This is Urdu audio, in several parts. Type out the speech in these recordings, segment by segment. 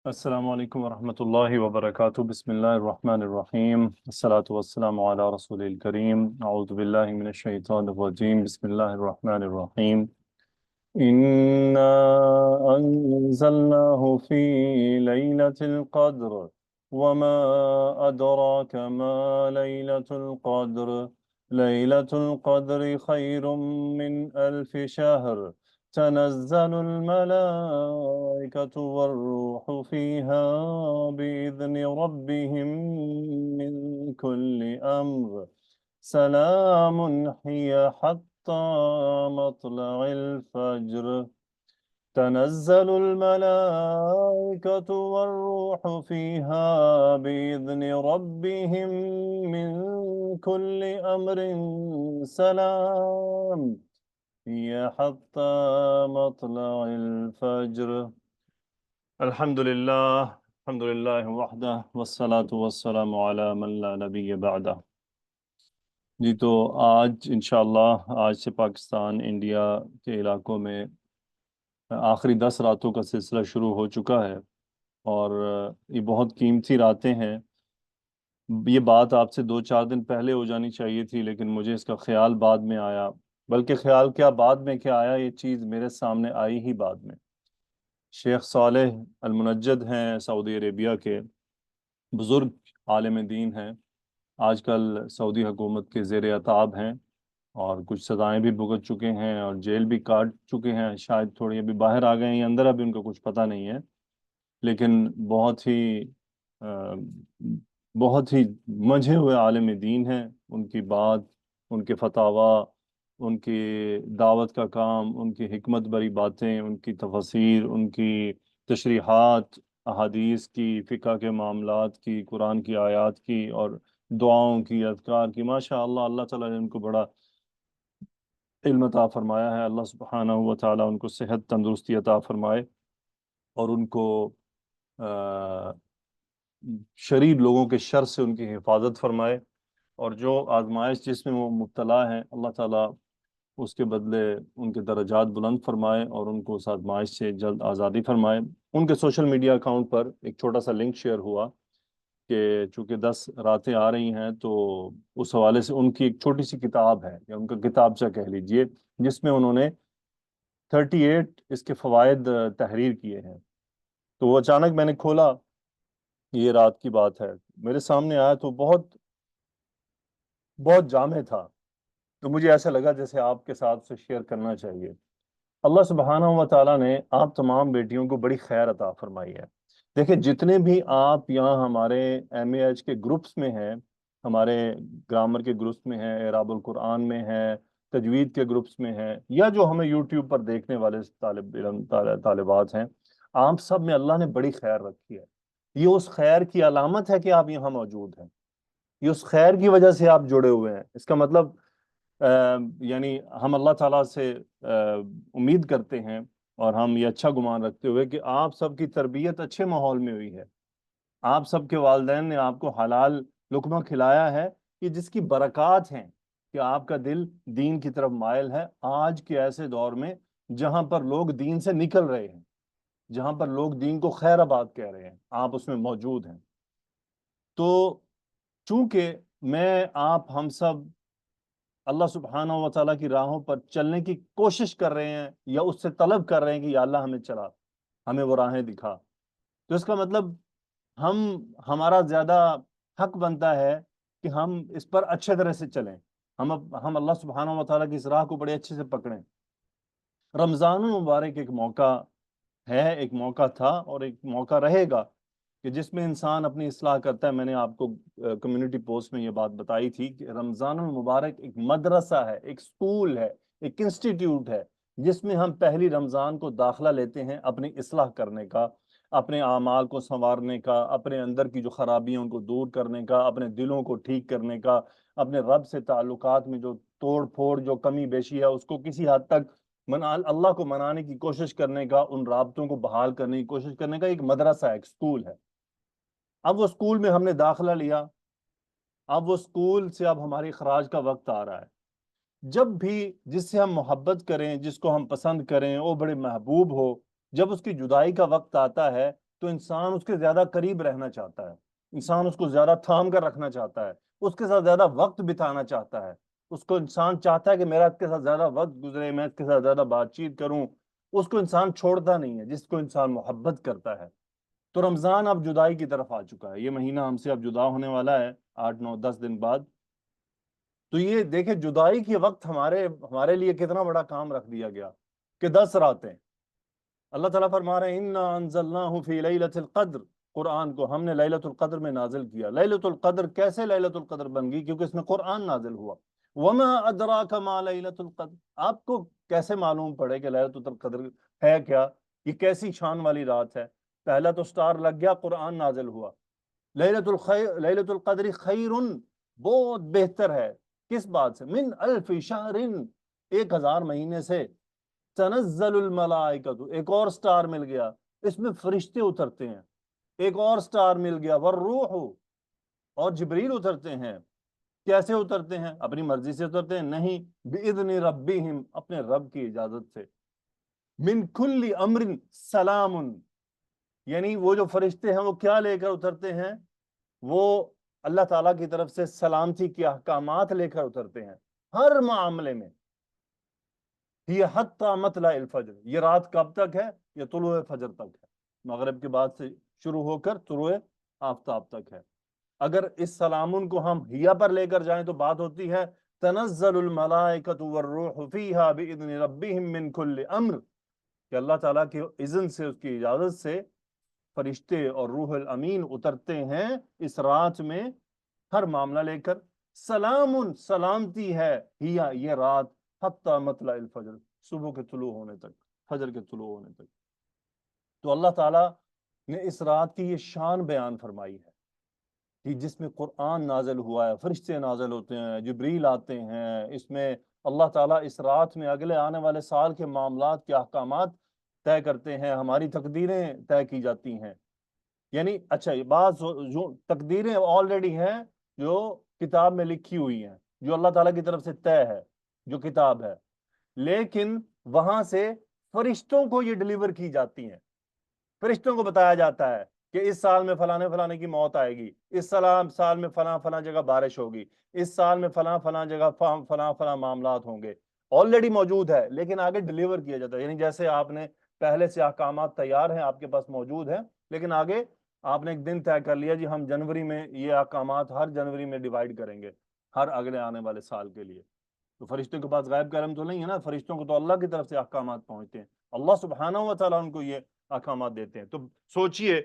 السلام علیکم ورحمۃ اللہ وبرکاتہ، بسم اللہ الرحمن الرحیم، الصلاۃ والسلام علی رسول الکریم، اعوذ باللہ من الشیطان الرجیم، بسم اللہ الرحمن الرحیم۔ انا انزلناہ فی لیلۃ القدر وما ادراک ما لیلۃ القدر، لیلۃ القدر خیر من الف شہر، تنزل الملائكة والروح فيها بإذن ربهم من كل أمر، سلام هي حتى مطلع الفجر، تنزل الملائكة والروح فيها بإذن ربهم من كل أمر، سلام هي حتى مطلع الفجر۔ الحمد للہ وحدہ والصلاة والسلام علی من لا نبی بعدہ۔ جی تو آج انشاءاللہ سے پاکستان انڈیا کے علاقوں میں آخری 10 راتوں کا سلسلہ شروع ہو چکا ہے، اور یہ بہت قیمتی راتیں ہیں۔ یہ بات آپ سے 2-4 دن پہلے ہو جانی چاہیے تھی، لیکن مجھے اس کا خیال بعد میں آیا، بلکہ خیال کیا بعد میں کیا آیا، یہ چیز میرے سامنے آئی ہی بعد میں۔ شیخ صالح المنجد ہیں، سعودی عربیہ کے بزرگ عالم دین ہیں، آج کل سعودی حکومت کے زیر عتاب ہیں، اور کچھ سزائیں بھی بھگت چکے ہیں اور جیل بھی کاٹ چکے ہیں، شاید تھوڑی ابھی باہر آ گئے ہیں یا اندر، ابھی ان کو کچھ پتہ نہیں ہے، لیکن بہت ہی منجھے ہوئے عالم دین ہیں۔ ان کی بات، ان کے فتاویٰ، ان کی دعوت کا کام، ان کی حکمت بری باتیں، ان کی تفاسیر، ان کی تشریحات، احادیث کی، فقہ کے معاملات کی، قرآن کی آیات کی، اور دعاؤں کی، اذکار کی، ماشاء اللہ اللہ تعالیٰ نے ان کو بڑا علم عطا فرمایا ہے۔ اللہ سبحانہ و تعالیٰ ان کو صحت تندرستی عطا فرمائے، اور ان کو شریر لوگوں کے شر سے ان کی حفاظت فرمائے، اور جو آزمائش جس میں وہ مبتلا ہیں اللہ تعالیٰ اس کے بدلے ان کے درجات بلند فرمائے، اور ان کو اس آزمائش سے جلد آزادی فرمائے۔ ان کے سوشل میڈیا اکاؤنٹ پر ایک چھوٹا سا لنک شیئر ہوا کہ چونکہ 10 راتیں آ رہی ہیں، تو اس حوالے سے ان کی ایک چھوٹی سی کتاب ہے، یا ان کا کتابچہ کہہ لیجئے، جس میں انہوں نے 38 اس کے فوائد تحریر کیے ہیں۔ تو وہ اچانک میں نے کھولا، یہ رات کی بات ہے، میرے سامنے آیا تو بہت بہت جامع تھا، تو مجھے ایسا لگا جیسے آپ کے ساتھ سے شیئر کرنا چاہیے۔ اللہ سبحانہ و تعالیٰ نے آپ تمام بیٹیوں کو بڑی خیر عطا فرمائی ہے۔ دیکھیں، جتنے بھی آپ یہاں ہمارے ایم اے ایچ کے گروپس میں ہیں، ہمارے گرامر کے گروپس میں ہیں، اعراب القرآن میں ہیں، تجوید کے گروپس میں ہیں، یا جو ہمیں یوٹیوب پر دیکھنے والے طالب علم طالبات ہیں، آپ سب میں اللہ نے بڑی خیر رکھی ہے۔ یہ اس خیر کی علامت ہے کہ آپ یہاں موجود ہیں، یہ اس خیر کی وجہ سے آپ جڑے ہوئے ہیں۔ اس کا مطلب یعنی ہم اللہ تعالیٰ سے امید کرتے ہیں، اور ہم یہ اچھا گمان رکھتے ہوئے کہ آپ سب کی تربیت اچھے ماحول میں ہوئی ہے، آپ سب کے والدین نے آپ کو حلال لقمہ کھلایا ہے، کہ جس کی برکات ہیں کہ آپ کا دل دین کی طرف مائل ہے۔ آج کے ایسے دور میں جہاں پر لوگ دین سے نکل رہے ہیں، جہاں پر لوگ دین کو خیر آباد کہہ رہے ہیں، آپ اس میں موجود ہیں۔ تو چونکہ میں، آپ، ہم سب اللہ سبحانہ و تعالیٰ کی راہوں پر چلنے کی کوشش کر رہے ہیں، یا اس سے طلب کر رہے ہیں کہ یا اللہ ہمیں چلا، ہمیں وہ راہیں دکھا، تو اس کا مطلب ہمارا زیادہ حق بنتا ہے کہ ہم اس پر اچھے طرح سے چلیں، ہم اللہ سبحانہ و تعالیٰ کی اس راہ کو بڑے اچھے سے پکڑیں۔ رمضان المبارک ایک موقع ہے، ایک موقع تھا، اور ایک موقع رہے گا کہ جس میں انسان اپنی اصلاح کرتا ہے۔ میں نے آپ کو کمیونٹی پوسٹ میں یہ بات بتائی تھی کہ رمضان المبارک ایک مدرسہ ہے، ایک سکول ہے، ایک انسٹیٹیوٹ ہے، جس میں ہم پہلی رمضان کو داخلہ لیتے ہیں اپنی اصلاح کرنے کا، اپنے اعمال کو سنوارنے کا، اپنے اندر کی جو خرابیاں ان کو دور کرنے کا، اپنے دلوں کو ٹھیک کرنے کا، اپنے رب سے تعلقات میں جو توڑ پھوڑ، جو کمی بیشی ہے، اس کو کسی حد تک اللہ کو منانے کی کوشش کرنے کا، ان رابطوں کو بحال کرنے کی کوشش کرنے کا ایک مدرسہ ہے، ایک سکول ہے۔ اب وہ سکول میں ہم نے داخلہ لیا، اب وہ سکول سے اب ہماری اخراج کا وقت آ رہا ہے۔ جب بھی جس سے ہم محبت کریں، جس کو ہم پسند کریں، وہ بڑے محبوب ہو، جب اس کی جدائی کا وقت آتا ہے تو انسان اس کے زیادہ قریب رہنا چاہتا ہے، انسان اس کو زیادہ تھام کر رکھنا چاہتا ہے، اس کے ساتھ زیادہ وقت بتانا چاہتا ہے، اس کو انسان چاہتا ہے کہ میرا اس کے ساتھ زیادہ وقت گزرے، میں اس کے ساتھ زیادہ بات چیت کروں، اس کو انسان چھوڑتا نہیں ہے جس کو انسان محبت کرتا ہے۔ تو رمضان اب جدائی کی طرف آ چکا ہے، یہ مہینہ ہم سے اب جدا ہونے والا ہے 8 9 10 دن بعد۔ تو یہ دیکھیں جدائی کے وقت ہمارے لیے کتنا بڑا کام رکھ دیا گیا کہ 10 راتیں اللہ تعالیٰ فرما رہے ہیں اِنَّا أَنزَلْنَاهُ فِي لَيْلَةِ الْقَدْرِ، قرآن کو ہم نے لیلۃ القدر میں نازل کیا۔ لیلۃ القدر کیسے لیلۃ القدر بن گئی؟ کیونکہ اس میں قرآن نازل ہوا۔ وَمَا أَدْرَاكَ مَا لَيْلَةُ الْقَدْرِ، آپ کو کیسے معلوم پڑے کہ لیلۃ القدر ہے کیا، یہ کیسی شان والی رات ہے؟ پہلا تو سٹار لگ گیا، قرآن نازل ہوا۔ لیلۃ القدر خیر، بہت بہتر ہے، کس بات سے؟ من الف شہر، 1000 مہینے سے۔ تنزل الملائکۃ، ایک اور سٹار مل گیا، اس میں فرشتے اترتے ہیں، ایک اور سٹار مل گیا، والروح، اور جبریل اترتے ہیں۔ کیسے اترتے ہیں؟ اپنی مرضی سے اترتے ہیں؟ نہیں، بِإِذْنِ رَبِّهِمْ، اپنے رب کی اجازت سے۔ من کل امر سلام، یعنی وہ جو فرشتے ہیں وہ کیا لے کر اترتے ہیں؟ وہ اللہ تعالیٰ کی طرف سے سلامتی کے احکامات لے کر اترتے ہیں ہر معاملے میں۔ یہ حتی مطلع الفجر، یہ رات کب تک ہے؟ یہ طلوع فجر تک ہے، مغرب کے بعد سے شروع ہو کر طلوع آفتاب تک ہے۔ اگر اس سلامن کو ہم ہیا پر لے کر جائیں تو بات ہوتی ہے تنزل الملائکۃ والروح فیہا بإذن ربہم من کل امر، کہ اللہ تعالیٰ کے اذن سے، اس کی اجازت سے فرشتے اور روح الامین اترتے ہیں اس رات میں ہر معاملہ لے کر۔ سلام، سلامتی ہے، ہیا یہ رات، حتی مطلع الفجر، صبح کے طلوع ہونے تک، فجر کے طلوع ہونے تک۔ تو اللہ تعالیٰ نے اس رات کی یہ شان بیان فرمائی ہے کہ جس میں قرآن نازل ہوا ہے، فرشتے نازل ہوتے ہیں، جبریل آتے ہیں، اس میں اللہ تعالیٰ اس رات میں اگلے آنے والے سال کے معاملات کے احکامات طے کرتے ہیں، ہماری تقدیریں طے کی جاتی ہیں۔ یعنی اچھا، یہ بعض جو تقدیریں آلریڈی ہیں جو کتاب میں لکھی ہوئی ہیں، جو اللہ تعالیٰ کی طرف سے طے ہے، جو کتاب ہے، لیکن وہاں سے فرشتوں کو یہ ڈیلیور کی جاتی ہیں، فرشتوں کو بتایا جاتا ہے کہ اس سال میں فلانے فلانے کی موت آئے گی، اس سال میں فلاں فلاں جگہ بارش ہوگی، اس سال میں فلاں فلاں جگہ فلاں فلاں معاملات ہوں گے۔ آلریڈی موجود ہے لیکن آگے ڈیلیور کیا جاتا ہے، یعنی جیسے آپ نے پہلے سے احکامات تیار ہیں، آپ کے پاس موجود ہیں، لیکن آگے آپ نے ایک دن طے کر لیا جی ہم جنوری میں یہ احکامات ہر جنوری میں ڈیوائیڈ کریں گے ہر اگلے آنے والے سال کے لیے۔ تو فرشتوں کے پاس غائب کا علم تو نہیں ہے نا، فرشتوں کو تو اللہ کی طرف سے احکامات پہنچتے ہیں، اللہ سبحانہ و تعالیٰ ان کو یہ احکامات دیتے ہیں۔ تو سوچئے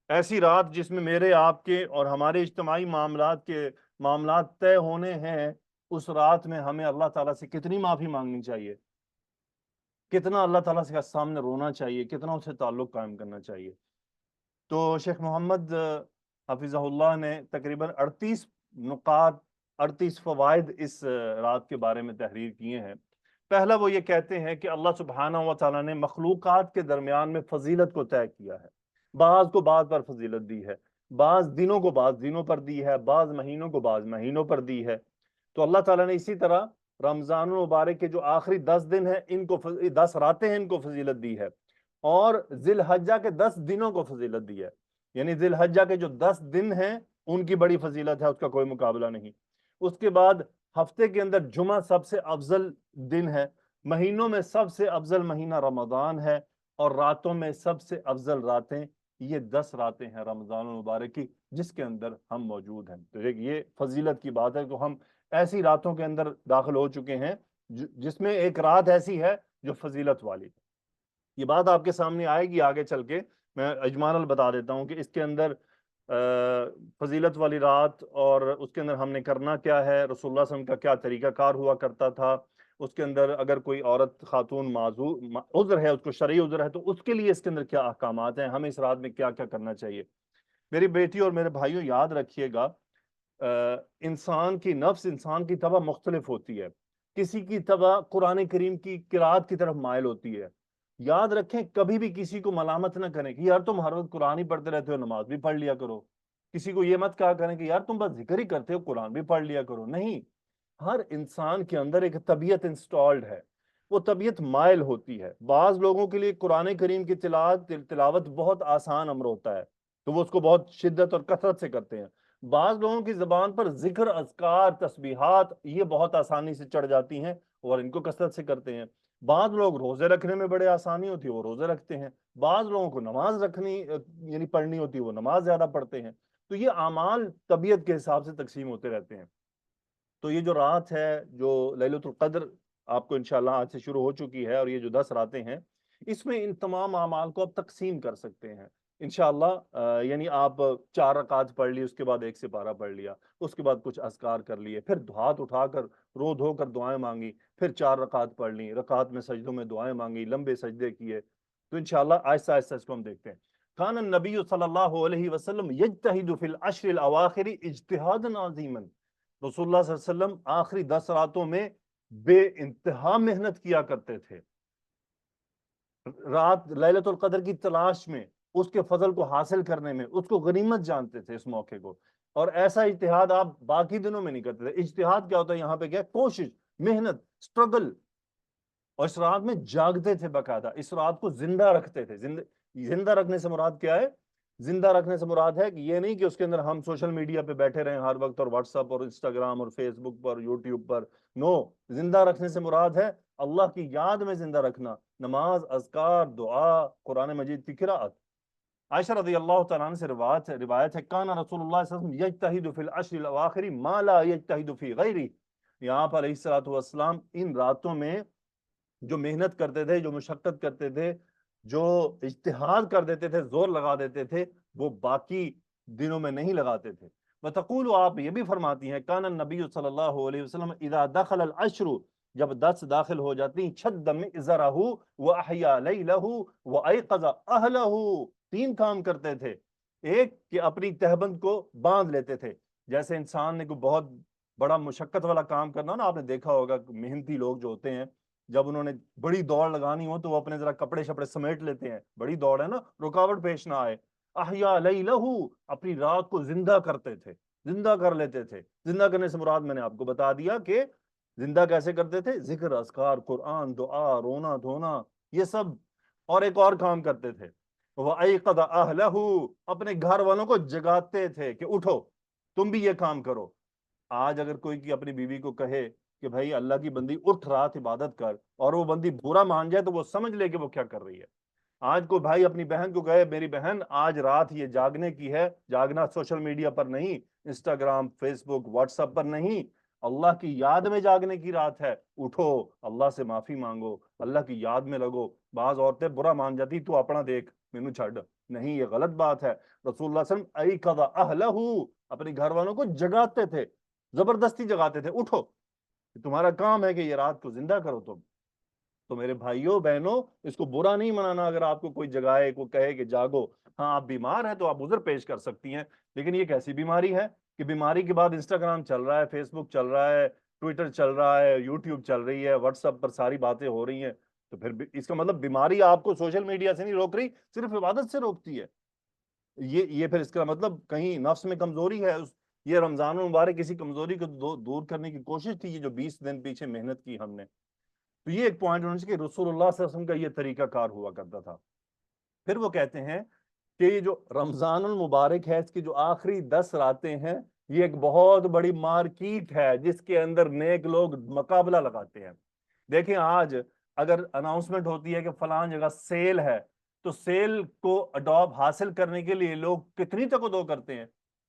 ایسی رات جس میں میرے آپ کے اور ہمارے اجتماعی معاملات طے ہونے ہیں، اس رات میں ہمیں اللہ تعالیٰ سے کتنی معافی مانگنی چاہیے، کتنا اللہ تعالیٰ سے سامنے رونا چاہیے، کتنا اس سے تعلق قائم کرنا چاہیے۔ تو شیخ محمد حفظہ اللہ نے تقریباً 38 نقاط، 38 فوائد اس رات کے بارے میں تحریر کیے ہیں۔ پہلا وہ یہ کہتے ہیں کہ اللہ سبحانہ و تعالیٰ نے مخلوقات کے درمیان میں فضیلت کو طے کیا ہے، بعض کو بعض پر فضیلت دی ہے، بعض دنوں کو بعض دنوں پر دی ہے، بعض مہینوں کو بعض مہینوں پر دی ہے۔ تو اللہ تعالیٰ نے اسی طرح رمضان المبارک کے جو آخری 10 دن ہیں، ان کو 10 راتیں ہیں، ان کو فضیلت دی ہے، اور ذی الحجہ کے 10 دنوں کو فضیلت دی ہے، یعنی ذی الحجہ کے جو 10 دن ہیں ان کی بڑی فضیلت ہے، اس کا کوئی مقابلہ نہیں۔ اس کے بعد ہفتے کے اندر جمعہ سب سے افضل دن ہے، مہینوں میں سب سے افضل مہینہ رمضان ہے، اور راتوں میں سب سے افضل راتیں یہ 10 راتیں ہیں رمضان المبارک کی، جس کے اندر ہم موجود ہیں۔ تو یہ فضیلت کی بات ہے کہ ہم ایسی راتوں کے اندر داخل ہو چکے ہیں جس میں ایک رات ایسی ہے جو فضیلت والی ہے۔ یہ بات آپ کے سامنے آئے گی آگے چل کے، میں اجمالاً بتا دیتا ہوں کہ اس کے اندر فضیلت والی رات اور اس کے اندر ہم نے کرنا کیا ہے، رسول اللہ صلی اللہ علیہ وسلم کا کیا طریقہ کار ہوا کرتا تھا، اس کے اندر اگر کوئی عورت خاتون معذور عذر ہے، اس کو شرعی عذر ہے، تو اس کے لیے اس کے اندر کیا احکامات ہیں، ہمیں اس رات میں کیا کیا کرنا چاہیے۔ میری بیٹی اور میرے بھائیوں یاد رکھیے گا، انسان کی نفس، انسان کی طبع مختلف ہوتی ہے، کسی کی طبع قرآن کریم کی قرات کی طرف مائل ہوتی ہے۔ یاد رکھیں کبھی بھی کسی کو ملامت نہ کریں کہ یار تم ہر وقت قرآن ہی پڑھتے رہتے ہو، نماز بھی پڑھ لیا کرو۔ کسی کو یہ مت کہا کریں کہ یار تم بس ذکر ہی کرتے ہو، قرآن بھی پڑھ لیا کرو۔ نہیں، ہر انسان کے اندر ایک طبیعت انسٹالڈ ہے، وہ طبیعت مائل ہوتی ہے. بعض لوگوں کے لیے قرآن کریم کی تلاوت بہت آسان امر ہوتا ہے تو وہ اس کو بہت شدت اور کثرت سے کرتے ہیں. بعض لوگوں کی زبان پر ذکر، اذکار، تسبیحات یہ بہت آسانی سے چڑھ جاتی ہیں اور ان کو کثرت سے کرتے ہیں. بعض لوگ روزے رکھنے میں بڑے آسانی ہوتی ہے وہ روزے رکھتے ہیں. بعض لوگوں کو نماز رکھنی یعنی پڑھنی ہوتی ہے وہ نماز زیادہ پڑھتے ہیں. تو یہ اعمال طبیعت کے حساب سے تقسیم ہوتے رہتے ہیں. تو یہ جو رات ہے جو لیلۃ القدر آپ کو انشاءاللہ آج سے شروع ہو چکی ہے، اور یہ جو 10 راتیں ہیں اس میں ان تمام اعمال کو آپ تقسیم کر سکتے ہیں انشاءاللہ. یعنی آپ 4 رکعت پڑھ لی، اس کے بعد 1 سپارہ پڑھ لیا، اس کے بعد کچھ اذکار کر لیے، پھر ہاتھ اٹھا کر رو دھو کر دعائیں مانگی، پھر 4 رکعت پڑھ لی، رکعت میں سجدوں میں دعائیں مانگی، لمبے سجدے کیے. تو انشاءاللہ آہستہ آہستہ اس کو ہم دیکھتے ہیں. کان النبی صلی اللہ علیہ وسلم یجتہد فی العشر الاواخر اجتہادا عظیما. رسول اللہ صلی اللہ علیہ وسلم آخری 10 راتوں میں بے انتہا محنت کیا کرتے تھے. رات لیلۃ القدر کی تلاش میں، اس کے فضل کو حاصل کرنے میں، اس کو غنیمت جانتے تھے اس موقع کو. اور ایسا اجتہاد آپ باقی دنوں میں نہیں کرتے تھے. اجتہاد کیا ہوتا ہے یہاں پہ؟ کیا کوشش، محنت، سٹرگل. اور اس رات میں جاگتے تھے باقاعدہ، اس رات کو زندہ رکھتے تھے. زندہ رکھنے سے مراد کیا ہے؟ زندہ رکھنے سے مراد ہے کہ یہ نہیں کہ اس کے اندر ہم سوشل میڈیا پہ بیٹھے رہیں ہر وقت، اور واٹس ایپ اور انسٹاگرام اور فیس بک پر، یوٹیوب پر. نو، زندہ رکھنے سے مراد ہے اللہ کی یاد میں زندہ رکھنا، نماز، اذکار، دعا، قرآن مجید کی قرأت. عائشہ رضی اللہ تعالیٰ عنہ سے روایت ہے کان رسول اللہ صلی اللہ علیہ وسلم یجتہد فی العشر الاواخر ما لا یجتہد فی غیرہ. یہاں پر علیہ الصلوۃ والسلام ان راتوں میں جو محنت کرتے تھے، جو مشقت کرتے تھے، جو اجتہاد کر دیتے تھے، زور لگا دیتے تھے، وہ باقی دنوں میں نہیں لگاتے تھے. وتقول، آپ یہ بھی فرماتی ہیں کان النبی صلی اللہ علیہ وسلم اذا دخل العشر، جب 10 داخل ہو جاتی، شد مئزرہ واحیا لیلہ وایقظ اہلہ. 3 کام کرتے تھے. ایک کہ اپنی تہبند کو باندھ لیتے تھے. جیسے انسان نے کوئی بہت بڑا مشقت والا کام کرنا نا، آپ نے دیکھا ہوگا محنتی لوگ جو ہوتے ہیں جب انہوں نے بڑی دوڑ لگانی ہو تو وہ اپنے ذرا کپڑے شپڑے سمیٹ لیتے ہیں، بڑی دوڑ ہے نا، رکاوٹ پیش نہ آئے. احیا لیلہ، اپنی رات کو زندہ کرتے تھے، زندہ کر لیتے تھے. زندہ کرنے سے مراد میں نے آپ کو بتا دیا کہ زندہ کیسے کرتے تھے؟ ذکر، اذکار، قرآن، دعا، رونا دھونا، یہ سب. اور ایک اور کام کرتے تھے، وَأَيْقَظَ أَهْلَهُ، اپنے گھر والوں کو جگاتے تھے کہ اٹھو تم بھی یہ کام کرو. آج اگر کوئی کی اپنی بیوی کو کہے کہ بھائی اللہ کی بندی اٹھ رات عبادت کر، اور وہ بندی برا مان جائے تو وہ سمجھ لے کہ وہ کیا کر رہی ہے. آج کو بھائی اپنی بہن کو کہے میری بہن آج رات یہ جاگنے کی ہے، جاگنا سوشل میڈیا پر نہیں، انسٹاگرام، فیس بک، واٹس ایپ پر نہیں، اللہ کی یاد میں جاگنے کی رات ہے. اٹھو، اللہ سے معافی مانگو، اللہ کی یاد میں لگو. بعض عورتیں برا مان جاتی، تو اپنا دیکھ مینو چھڑ. نہیں، یہ غلط بات ہے. رسول اللہ صلی اللہ علیہ وسلم ایقظ اہلہ، اپنے گھر والوں کو جگاتے تھے، زبردستی جگاتے تھے. اٹھو، تمہارا کام ہے کہ یہ رات کو زندہ کرو تم. تو میرے بھائیوں بہنوں، اس کو برا نہیں منانا اگر آپ کو کوئی جگائے، کوئی کہے کہ جاگو. ہاں آپ بیمار ہیں تو آپ عذر پیش کر سکتی ہیں، لیکن یہ کیسی بیماری ہے کہ بیماری کے بعد انسٹاگرام چل رہا ہے، فیس بک چل رہا ہے، ٹویٹر چل رہا ہے، یوٹیوب چل رہی ہے، واٹس ایپ پر ساری باتیں ہو رہی ہیں. تو پھر اس کا مطلب بیماری آپ کو سوشل میڈیا سے نہیں روک رہی، صرف عبادت سے روکتی ہے. یہ پھر اس کا مطلب کہیں نفس میں کمزوری ہے. یہ رمضان المبارک کسی کمزوری کو دور کرنے کی کوشش تھی، یہ جو 20 دن پیچھے محنت کی ہم نے. تو یہ ایک پوائنٹ ہونا چاہیے کہ رسول اللہ صلی اللہ علیہ وسلم کا یہ طریقہ کار ہوا کرتا تھا. پھر وہ کہتے ہیں کہ یہ جو رمضان المبارک ہے، اس کی جو آخری 10 راتیں ہیں، یہ ایک بہت بڑی مارکیٹ ہے جس کے اندر نیک لوگ مقابلہ لگاتے ہیں. دیکھیں آج اگر اناؤنسمنٹ ہوتی ہے کہ فلاں جگہ سیل ہے، تو سیل کو اڈاپ حاصل کرنے کے لیے لوگ کتنی تقدو کرتے ہیں،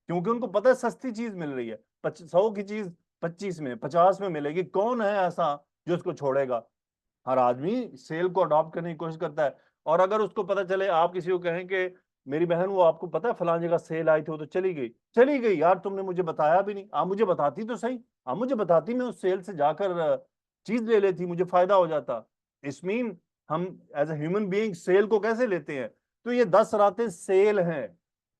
کیونکہ ان کو پتہ ہے سستی چیز مل رہی ہے. 100 کی چیز 25 میں 50 میں ملے گی. کون ہے ایسا جو اس کو چھوڑے گا؟ ہر آدمی سیل کو اڈاپٹ کرنے کی کوشش کرتا ہے. اور اگر اس کو پتہ چلے، آپ کسی کو کہیں کہ میری بہن وہ آپ کو پتہ ہے فلاں جگہ سیل آئی تھی، وہ تو چلی گئی یار، تم نے مجھے بتایا بھی نہیں. آپ مجھے بتاتی تو صحیح، آپ مجھے بتاتی، میں اس سیل سے جا کر چیز لے لیتی، مجھے فائدہ ہو جاتا. اس مین ہم as a human being cell کو کیسے لیتے ہیں؟ تو یہ 10 راتیں سیل ہیں،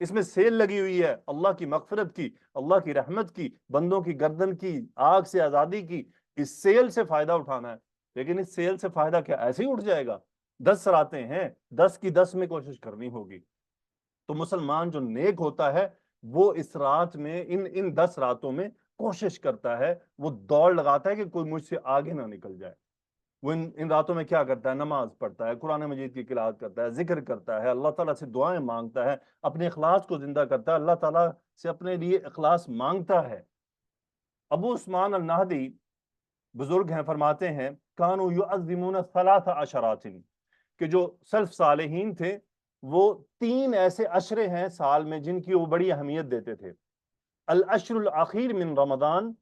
اس میں سیل لگی ہوئی ہے اللہ کی مغفرت کی، اللہ کی رحمت کی، بندوں کی گردن کی، آگ سے آزادی کی. اس سیل سے فائدہ اٹھانا ہے. لیکن اس سیل سے فائدہ کیا ایسے ہی اٹھ جائے گا؟ 10 راتیں ہیں، 10 کی 10 میں کوشش کرنی ہوگی. تو مسلمان جو نیک ہوتا ہے وہ اس رات میں ان 10 راتوں میں کوشش کرتا ہے، وہ دوڑ لگاتا ہے کہ کوئی مجھ سے آگے نہ نکل جائے. وہ ان راتوں میں کیا کرتا ہے؟ نماز پڑھتا ہے، قرآن مجید کی قراءت کرتا ہے، ذکر کرتا ہے، اللہ تعالیٰ سے دعائیں مانگتا ہے، اپنے اخلاص کو زندہ کرتا ہے، اللہ تعالیٰ سے اپنے لیے اخلاص مانگتا ہے۔ ابو عثمان النہدی بزرگ ہیں، فرماتے ہیں کانوا یعظمون 13 عشرات، کہ جو سلف صالحین تھے وہ 3 ایسے عشرے ہیں سال میں جن کی وہ بڑی اہمیت دیتے تھے۔ العشر الاخیر من رمضان،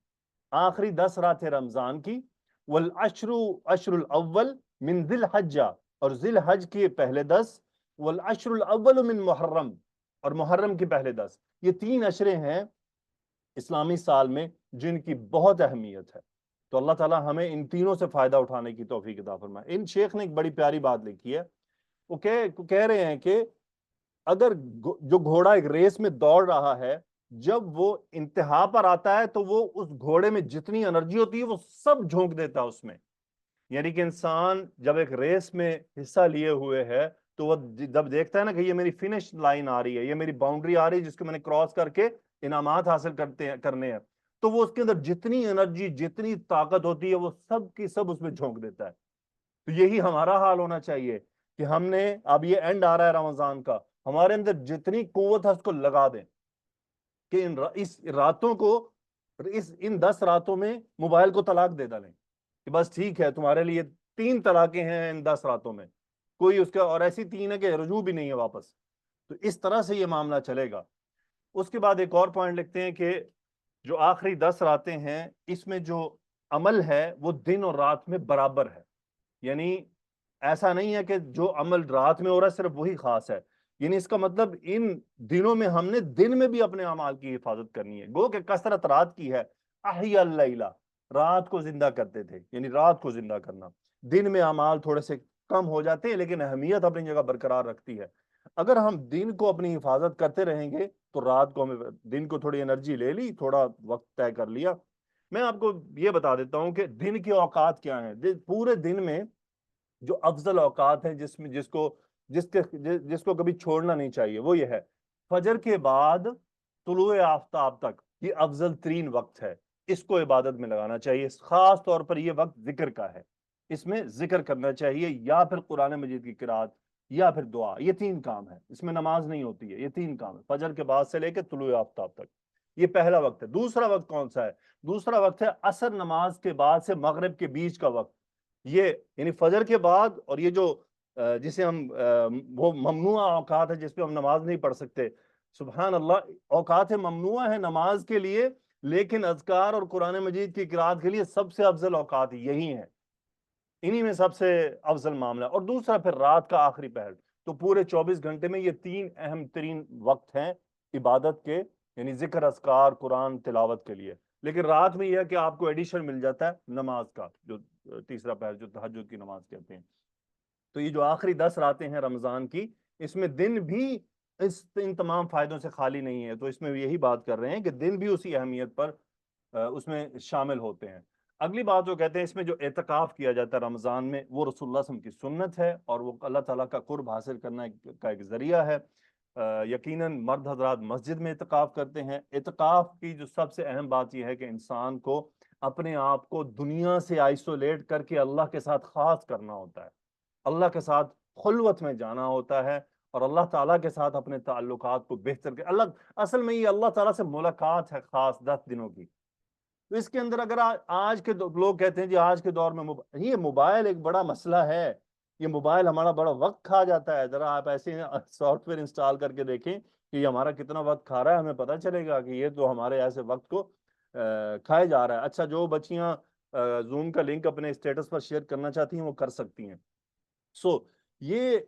آخری 10 راتیں رمضان کی، والعشر عشر الاول من ذی الحجہ، اور ذی الحج کے پہلے 10، والعشر الاول من محرم، اور محرم کے پہلے 10۔ یہ 3 عشرے ہیں اسلامی سال میں جن کی بہت اہمیت ہے۔ تو اللہ تعالیٰ ہمیں ان تینوں سے فائدہ اٹھانے کی توفیق عطا فرمائے۔ ان شیخ نے ایک بڑی پیاری بات لکھی ہے، وہ کہہ رہے ہیں کہ اگر جو گھوڑا ایک ریس میں دوڑ رہا ہے، جب وہ انتہا پر آتا ہے تو وہ اس گھوڑے میں جتنی انرجی ہوتی ہے وہ سب جھونک دیتا ہے اس میں۔ یعنی کہ انسان جب ایک ریس میں حصہ لیے ہوئے ہے تو وہ جب دیکھتا ہے نا کہ یہ میری فنش لائن آ رہی ہے، یہ میری باؤنڈری آ رہی ہے جس کو میں نے کراس کر کے انعامات حاصل کرنے ہیں، تو وہ اس کے اندر جتنی انرجی، جتنی طاقت ہوتی ہے وہ سب کی سب اس میں جھونک دیتا ہے۔ تو یہی ہمارا حال ہونا چاہیے کہ ہم نے، اب یہ اینڈ آ رہا ہے رمضان کا، ہمارے اندر جتنی قوت ہے اس کو لگا دیں کہ اس راتوں کو، ان 10 راتوں میں موبائل کو طلاق دے ڈالیں کہ بس ٹھیک ہے، تمہارے لیے 3 طلاقیں ہیں ان 10 راتوں میں، کوئی اس کا، اور ایسی 3 ہے کہ رجوع بھی نہیں ہے واپس۔ تو اس طرح سے یہ معاملہ چلے گا۔ اس کے بعد ایک اور پوائنٹ لکھتے ہیں کہ جو آخری 10 راتیں ہیں اس میں جو عمل ہے وہ دن اور رات میں برابر ہے، یعنی ایسا نہیں ہے کہ جو عمل رات میں ہو رہا ہے صرف وہی خاص ہے، یعنی اس کا مطلب ان دنوں میں ہم نے دن میں بھی اپنے اعمال کی حفاظت کرنی ہے۔ گو کہ کثرت رات کی ہے، احیا اللیل، رات کو زندہ کرتے تھے، یعنی رات کو زندہ کرنا۔ دن میں اعمال تھوڑے سے کم ہو جاتے ہیں لیکن اہمیت اپنی جگہ برقرار رکھتی ہے۔ اگر ہم دن کو اپنی حفاظت کرتے رہیں گے تو رات کو ہمیں، دن کو تھوڑی انرجی لے لی، تھوڑا وقت طے کر لیا۔ میں آپ کو یہ بتا دیتا ہوں کہ دن کے اوقات کیا ہیں۔ پورے دن میں جو افضل اوقات ہیں جس کو کبھی چھوڑنا نہیں چاہیے وہ یہ ہے، فجر کے بعد طلوع آفتاب تک یہ افضل ترین وقت ہے، اس کو عبادت میں لگانا چاہیے۔ خاص طور پر یہ وقت ذکر کا ہے، اس میں ذکر کرنا چاہیے، یا پھر قرآن مجید کی قرآت، یا پھر دعا۔ یہ 3 کام ہے، اس میں نماز نہیں ہوتی ہے، یہ 3 کام ہے فجر کے بعد سے لے کے طلوع آفتاب تک۔ یہ پہلا وقت ہے۔ دوسرا وقت کون سا ہے؟ دوسرا وقت ہے عصر نماز کے بعد سے مغرب کے بیچ کا وقت۔ یہ یعنی فجر کے بعد، اور یہ جو جسے ہم وہ ممنوع اوقات ہے جس پہ ہم نماز نہیں پڑھ سکتے، سبحان اللہ، اوقات ممنوع ہے نماز کے لیے، لیکن اذکار اور قرآن مجید کی قرآت کے لیے سب سے افضل اوقات یہی ہیں، انہی میں سب سے افضل معاملہ۔ اور دوسرا پھر رات کا آخری پہر۔ تو پورے 24 گھنٹے میں یہ 3 اہم ترین وقت ہیں عبادت کے، یعنی ذکر، اذکار، قرآن تلاوت کے لیے۔ لیکن رات میں یہ ہے کہ آپ کو ایڈیشن مل جاتا ہے نماز کا، جو تیسرا پہر، جو تہجد کی نماز کہتے ہیں۔ تو یہ جو آخری 10 راتیں ہیں رمضان کی، اس میں دن بھی ان تمام فائدوں سے خالی نہیں ہے۔ تو اس میں یہی بات کر رہے ہیں کہ دن بھی اسی اہمیت پر اس میں شامل ہوتے ہیں۔ اگلی بات جو کہتے ہیں اس میں جو اعتکاف کیا جاتا ہے رمضان میں، وہ رسول اللہ صلی اللہ علیہ وسلم کی سنت ہے، اور وہ اللہ تعالیٰ کا قرب حاصل کرنا کا ایک ذریعہ ہے۔ یقیناً مرد حضرات مسجد میں اعتکاف کرتے ہیں۔ اعتکاف کی جو سب سے اہم بات یہ ہے کہ انسان کو اپنے آپ کو دنیا سے آئسولیٹ کر کے اللہ کے ساتھ خاص کرنا ہوتا ہے، اللہ کے ساتھ خلوت میں جانا ہوتا ہے، اور اللہ تعالیٰ کے ساتھ اپنے تعلقات کو بہتر اصل میں یہ اللہ تعالیٰ سے ملاقات ہے خاص 10 دنوں کی۔ تو اس کے اندر اگر آج کے لوگ کہتے ہیں جی آج کے دور میں یہ موبائل ایک بڑا مسئلہ ہے، یہ موبائل ہمارا بڑا وقت کھا جاتا ہے۔ ذرا آپ ایسے سافٹ ویئر انسٹال کر کے دیکھیں کہ یہ ہمارا کتنا وقت کھا رہا ہے، ہمیں پتہ چلے گا کہ یہ تو ہمارے ایسے وقت کو کھائے جا رہا ہے۔ اچھا، جو بچیاں زوم کا لنک اپنے اسٹیٹس پر شیئر کرنا چاہتی ہیں وہ کر سکتی ہیں۔ سو یہ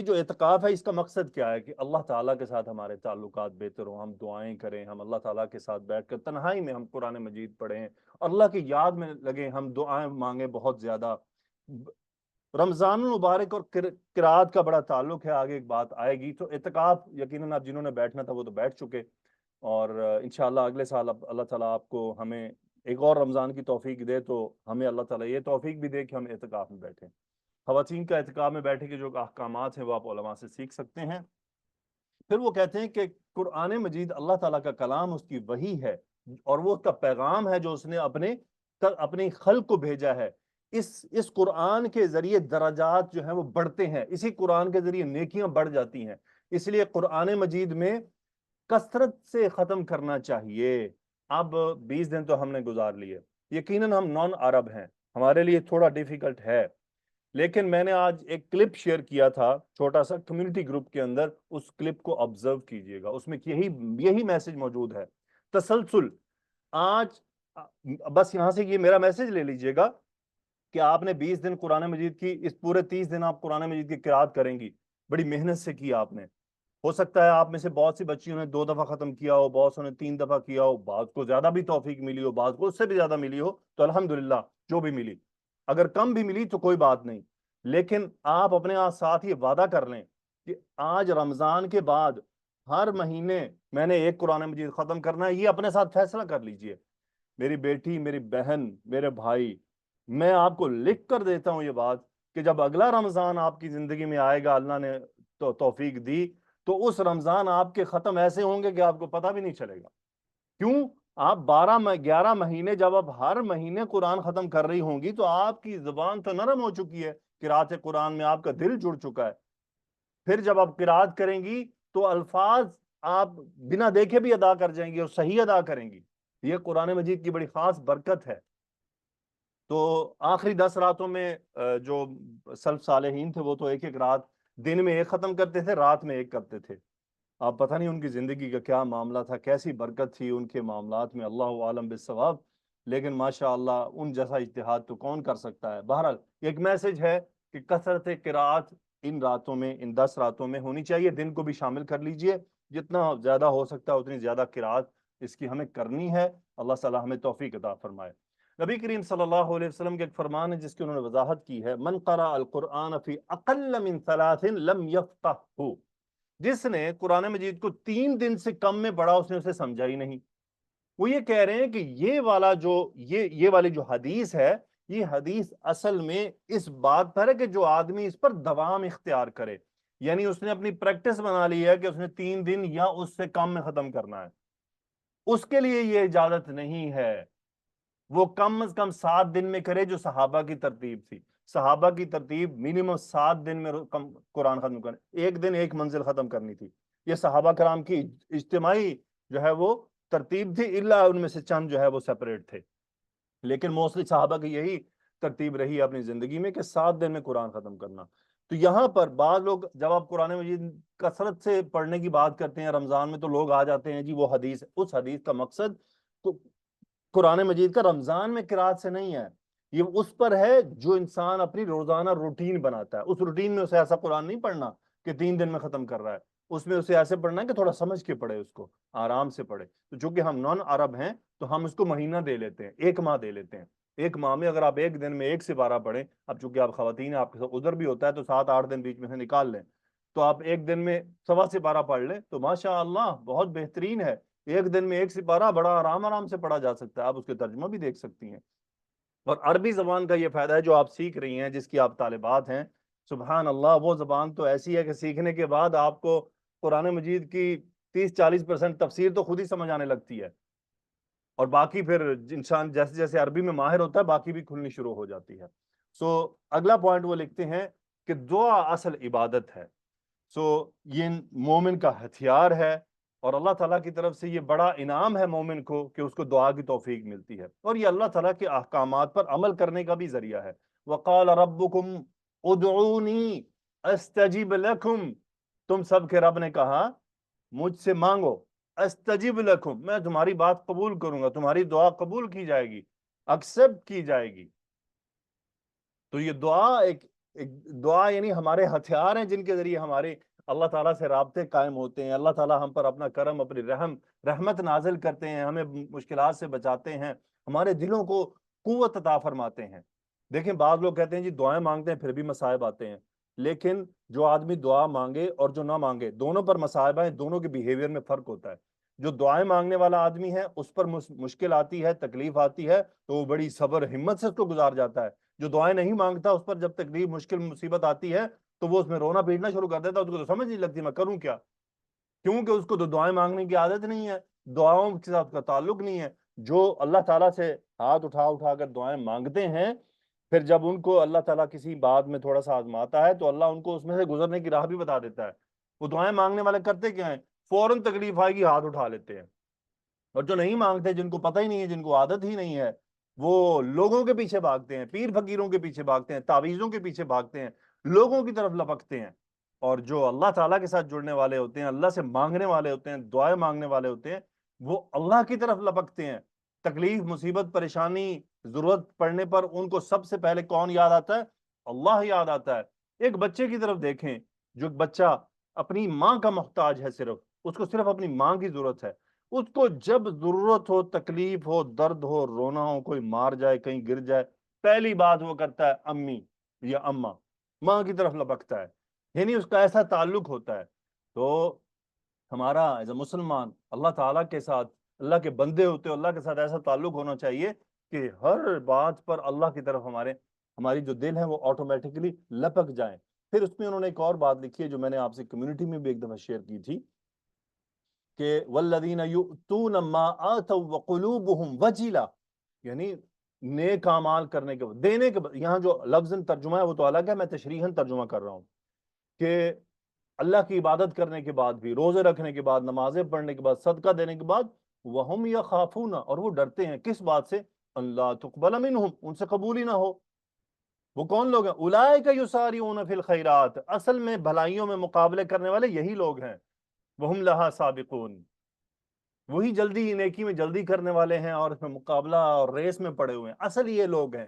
جو اعتکاف ہے اس کا مقصد کیا ہے کہ اللہ تعالیٰ کے ساتھ ہمارے تعلقات بہتر ہوں، ہم دعائیں کریں، ہم اللہ تعالیٰ کے ساتھ بیٹھ کر تنہائی میں ہم قرآن مجید پڑھیں اور اللہ کی یاد میں لگیں، ہم دعائیں مانگیں بہت زیادہ۔ رمضان المبارک اور قرآت کا بڑا تعلق ہے، آگے ایک بات آئے گی۔ تو اعتکاف یقیناً آپ جنہوں نے بیٹھنا تھا وہ تو بیٹھ چکے، اور انشاءاللہ اگلے سال اللہ تعالیٰ آپ کو ہمیں ایک اور رمضان کی توفیق دے، تو ہمیں اللہ تعالیٰ یہ توفیق بھی دے کہ ہم اعتکاف میں بیٹھیں۔ خواتین کا اعتکاف میں بیٹھے کے جو احکامات ہیں وہ آپ علماء سے سیکھ سکتے ہیں۔ پھر وہ کہتے ہیں کہ قرآن مجید اللہ تعالیٰ کا کلام، اس کی وحی ہے، اور وہ اس کا پیغام ہے جو اس نے اپنی خلق کو بھیجا ہے۔ اس قرآن کے ذریعے درجات جو ہیں وہ بڑھتے ہیں، اسی قرآن کے ذریعے نیکیاں بڑھ جاتی ہیں. اس لیے قرآن مجید میں کثرت سے ختم کرنا چاہیے. اب 20 دن تو ہم نے گزار لیے، یقیناً ہم نان عرب ہیں، ہمارے لیے تھوڑا ڈیفیکلٹ ہے، لیکن میں نے آج ایک کلپ شیئر کیا تھا چھوٹا سا کمیونٹی گروپ کے اندر، اس کلپ کو آبزرو کیجئے گا، اس میں یہی میسج موجود ہے. تسلسل. آج بس یہاں سے یہ میرا میسج لے لیجئے گا کہ آپ نے 20 دن قرآن مجید کی، اس پورے 30 دن آپ قرآن مجید کی قرآت کریں گی، بڑی محنت سے کی آپ نے. ہو سکتا ہے آپ میں سے بہت سی بچیوں نے 2 دفعہ ختم کیا ہو، بہت سو نے 3 دفعہ کیا ہو، بعض کو زیادہ بھی توفیق ملی ہو، بعض کو اس سے بھی زیادہ ملی ہو، تو الحمدللہ جو بھی ملی. اگر کم بھی ملی تو کوئی بات نہیں، لیکن آپ اپنے ساتھ یہ وعدہ کر لیں کہ آج رمضان کے بعد ہر مہینے میں نے ایک قرآن مجید ختم کرنا ہے. یہ اپنے ساتھ فیصلہ کر لیجئے. میری بیٹی، میری بہن، میرے بھائی، میں آپ کو لکھ کر دیتا ہوں یہ بات کہ جب اگلا رمضان آپ کی زندگی میں آئے گا، اللہ نے توفیق دی، تو اس رمضان آپ کے ختم ایسے ہوں گے کہ آپ کو پتہ بھی نہیں چلے گا. کیوں؟ آپ 11 مہینے جب آپ ہر مہینے قرآن ختم کر رہی ہوں گی تو آپ کی زبان تو نرم ہو چکی ہے، قرات قرآن میں آپ کا دل جڑ چکا ہے. پھر جب آپ قرات کریں گی تو الفاظ آپ بنا دیکھے بھی ادا کر جائیں گی اور صحیح ادا کریں گی. یہ قرآن مجید کی بڑی خاص برکت ہے. تو آخری 10 راتوں میں جو سلف صالحین تھے وہ تو ایک رات دن میں ایک ختم کرتے تھے، رات میں ایک کرتے تھے. آپ پتہ نہیں ان کی زندگی کا کیا معاملہ تھا، کیسی برکت تھی ان کے معاملات میں، اللہ عالم بالصواب. لیکن ماشاءاللہ ان جیسا اجتہاد تو کون کر سکتا ہے. بہرحال ایک میسج ہے کہ کثرت قرات ان راتوں میں، ان 10 راتوں میں ہونی چاہیے. دن کو بھی شامل کر لیجئے، جتنا زیادہ ہو سکتا ہے اتنی زیادہ قرات اس کی ہمیں کرنی ہے. اللہ تعالی ہمیں توفیق عطا فرمائے. نبی کریم صلی اللہ علیہ وسلم کے ایک فرمان ہے جس کی انہوں نے وضاحت کی ہے: من قرأ القرآن فی اقل من 3 لم یفقہہ. جس نے قرآن مجید کو 3 دن سے کم میں پڑھا اس نے اسے سمجھا ہی نہیں. وہ یہ کہہ رہے ہیں کہ یہ والی جو حدیث ہے، یہ حدیث اصل میں اس بات پر ہے کہ جو آدمی اس پر دوام اختیار کرے، یعنی اس نے اپنی پریکٹس بنا لی ہے کہ اس نے 3 دن یا اس سے کم میں ختم کرنا ہے، اس کے لیے یہ اجازت نہیں ہے. وہ کم از کم 7 دن میں کرے جو صحابہ کی ترتیب تھی. صحابہ کی ترتیب منیمم 7 دن میں قرآن ختم کرنے، ایک دن ایک منزل ختم کرنی تھی. یہ صحابہ کرام کی اجتماعی جو ہے وہ ترتیب تھی، الا ان میں سے چند جو ہے وہ سیپریٹ تھے، لیکن موسٹلی صحابہ کی یہی ترتیب رہی اپنی زندگی میں کہ 7 دن میں قرآن ختم کرنا. تو یہاں پر بعض لوگ جب آپ قرآن مجید کثرت سے پڑھنے کی بات کرتے ہیں رمضان میں تو لوگ آ جاتے ہیں جی وہ حدیث، اس حدیث کا مقصد قرآن مجید کا رمضان میں قرات سے نہیں ہے، یہ اس پر ہے جو انسان اپنی روزانہ روٹین بناتا ہے. اس روٹین میں اسے ایسا قرآن نہیں پڑھنا کہ 3 دن میں ختم کر رہا ہے، اس میں اسے ایسے پڑھنا ہے کہ تھوڑا سمجھ کے پڑھے، اس کو آرام سے پڑھے. تو چونکہ ہم نان عرب ہیں تو ہم اس کو مہینہ دے لیتے ہیں، 1 ماہ دے لیتے ہیں. 1 ماہ میں اگر آپ ایک دن میں 1 سپارہ پڑھیں، اب چونکہ آپ خواتین ہیں آپ کے ساتھ عذر بھی ہوتا ہے تو 7-8 دن بیچ میں سے نکال لیں، تو آپ ایک دن میں 1.25 سپارہ پڑھ لیں تو ماشاءاللہ بہت بہترین ہے. ایک دن میں 1 سپارہ بڑا آرام سے پڑھا جا سکتا ہے، آپ اس کے ترجمہ بھی دیکھ سکتی ہیں. اور عربی زبان کا یہ فائدہ ہے جو آپ سیکھ رہی ہیں، جس کی آپ طالبات ہیں، سبحان اللہ وہ زبان تو ایسی ہے کہ سیکھنے کے بعد آپ کو قرآن مجید کی 30-40% تفسیر تو خود ہی سمجھ آنے لگتی ہے، اور باقی پھر انسان جیسے جیسے عربی میں ماہر ہوتا ہے باقی بھی کھلنی شروع ہو جاتی ہے. اگلا پوائنٹ وہ لکھتے ہیں کہ دعا اصل عبادت ہے. یہ مومن کا ہتھیار ہے اور اللہ تعالیٰ کی طرف سے یہ بڑا انعام ہے مومن کو کہ اس کو دعا کی توفیق ملتی ہے، اور یہ اللہ تعالیٰ کے احکامات پر عمل کرنے کا بھی ذریعہ ہے. وَقَالَ رَبُّكُمْ اُدْعُونِي أَسْتَجِبْ لَكُمْ. تم سب کے رب نے کہا مجھ سے مانگو، استجب لکم، میں تمہاری بات قبول کروں گا، تمہاری دعا قبول کی جائے گی، ایکسپٹ کی جائے گی. تو یہ ایک دعا یعنی ہمارے ہتھیار ہیں جن کے ذریعے ہمارے اللہ تعالیٰ سے رابطے قائم ہوتے ہیں. اللہ تعالیٰ ہم پر اپنا کرم، اپنی رحمت نازل کرتے ہیں، ہمیں مشکلات سے بچاتے ہیں، ہمارے دلوں کو قوت عطا فرماتے ہیں. دیکھیں بعض لوگ کہتے ہیں جی دعائیں مانگتے ہیں پھر بھی مصائب آتے ہیں، لیکن جو آدمی دعا مانگے اور جو نہ مانگے دونوں پر مصائب ہیں، دونوں کے بیہیویئر میں فرق ہوتا ہے. جو دعائیں مانگنے والا آدمی ہے اس پر مشکل آتی ہے، تکلیف آتی ہے تو وہ بڑی صبر ہمت سے اس کو گزار جاتا ہے. جو دعائیں نہیں مانگتا اس پر جب تکلیف، مشکل، مصیبت آتی ہے تو وہ اس میں رونا پیٹنا شروع کر دیتا ہے، اس کو تو سمجھ نہیں لگتی میں کروں کیا، کیونکہ اس کو تو دعائیں مانگنے کی عادت نہیں ہے، دعاؤں کے ساتھ کا تعلق نہیں ہے. جو اللہ تعالیٰ سے ہاتھ اٹھا کر دعائیں مانگتے ہیں پھر جب ان کو اللہ تعالیٰ کسی بات میں تھوڑا سا آزماتا ہے تو اللہ ان کو اس میں سے گزرنے کی راہ بھی بتا دیتا ہے۔ وہ دعائیں مانگنے والے کرتے کیا ہیں؟ فوراً تکلیف آئے گی ہاتھ اٹھا لیتے ہیں، اور جو نہیں مانگتے، جن کو پتہ ہی نہیں ہے، جن کو عادت ہی نہیں ہے، وہ لوگوں کے پیچھے بھاگتے ہیں، پیر فقیروں کے پیچھے بھاگتے ہیں، تعویذوں کے پیچھے بھاگتے ہیں، لوگوں کی طرف لپکتے ہیں۔ اور جو اللہ تعالیٰ کے ساتھ جڑنے والے ہوتے ہیں، اللہ سے مانگنے والے ہوتے ہیں، دعائیں مانگنے والے ہوتے ہیں، وہ اللہ کی طرف لپکتے ہیں۔ تکلیف، مصیبت، پریشانی، ضرورت پڑنے پر ان کو سب سے پہلے کون یاد آتا ہے؟ اللہ یاد آتا ہے۔ ایک بچے کی طرف دیکھیں، جو بچہ اپنی ماں کا محتاج ہے، صرف اس کو صرف اپنی ماں کی ضرورت ہے، اس کو جب ضرورت ہو، تکلیف ہو، درد ہو، رونا ہو، کوئی مار جائے، کہیں گر جائے، پہلی بات وہ کرتا ہے امی یا اماں، ماں کی طرف لپکتا ہے، یعنی اس کا ایسا تعلق ہوتا ہے۔ تو ہمارا ایز اے مسلمان اللہ تعالیٰ کے ساتھ، اللہ کے بندے ہوتے ہو، اللہ کے ساتھ ایسا تعلق ہونا چاہیے کہ ہر بات پر اللہ کی طرف ہماری جو دل ہے وہ آٹومیٹکلی لپک جائیں۔ پھر اس میں انہوں نے ایک اور بات لکھی ہے جو میں نے آپ سے کمیونٹی میں بھی ایک دفعہ شیئر کی تھی، کہ والذین یؤتون ما آتوا وقلوبہم وجلہ، یعنی نیک اعمال کرنے کے بعد، دینے کے بعد، یہاں جو لفظ ترجمہ ہے وہ تو الگ ہے، میں تشریحاً ترجمہ کر رہا ہوں، کہ اللہ کی عبادت کرنے کے بعد بھی، روزے رکھنے کے بعد، نمازیں پڑھنے کے بعد، صدقہ دینے کے بعد، وہم یخافون، اور وہ ڈرتے ہیں کس بات سے؟ اللہ تقبل منہم، ان سے قبول ہی نہ ہو۔ وہ کون لوگ ہیں؟ اولئک یسارعون فی الخیرات، اصل میں بھلائیوں میں مقابلے کرنے والے یہی لوگ ہیں، وہم لہا سابقون، وہی جلدی، نیکی میں جلدی کرنے والے ہیں اور اس میں مقابلہ اور ریس میں پڑے ہوئے ہیں، اصل یہ لوگ ہیں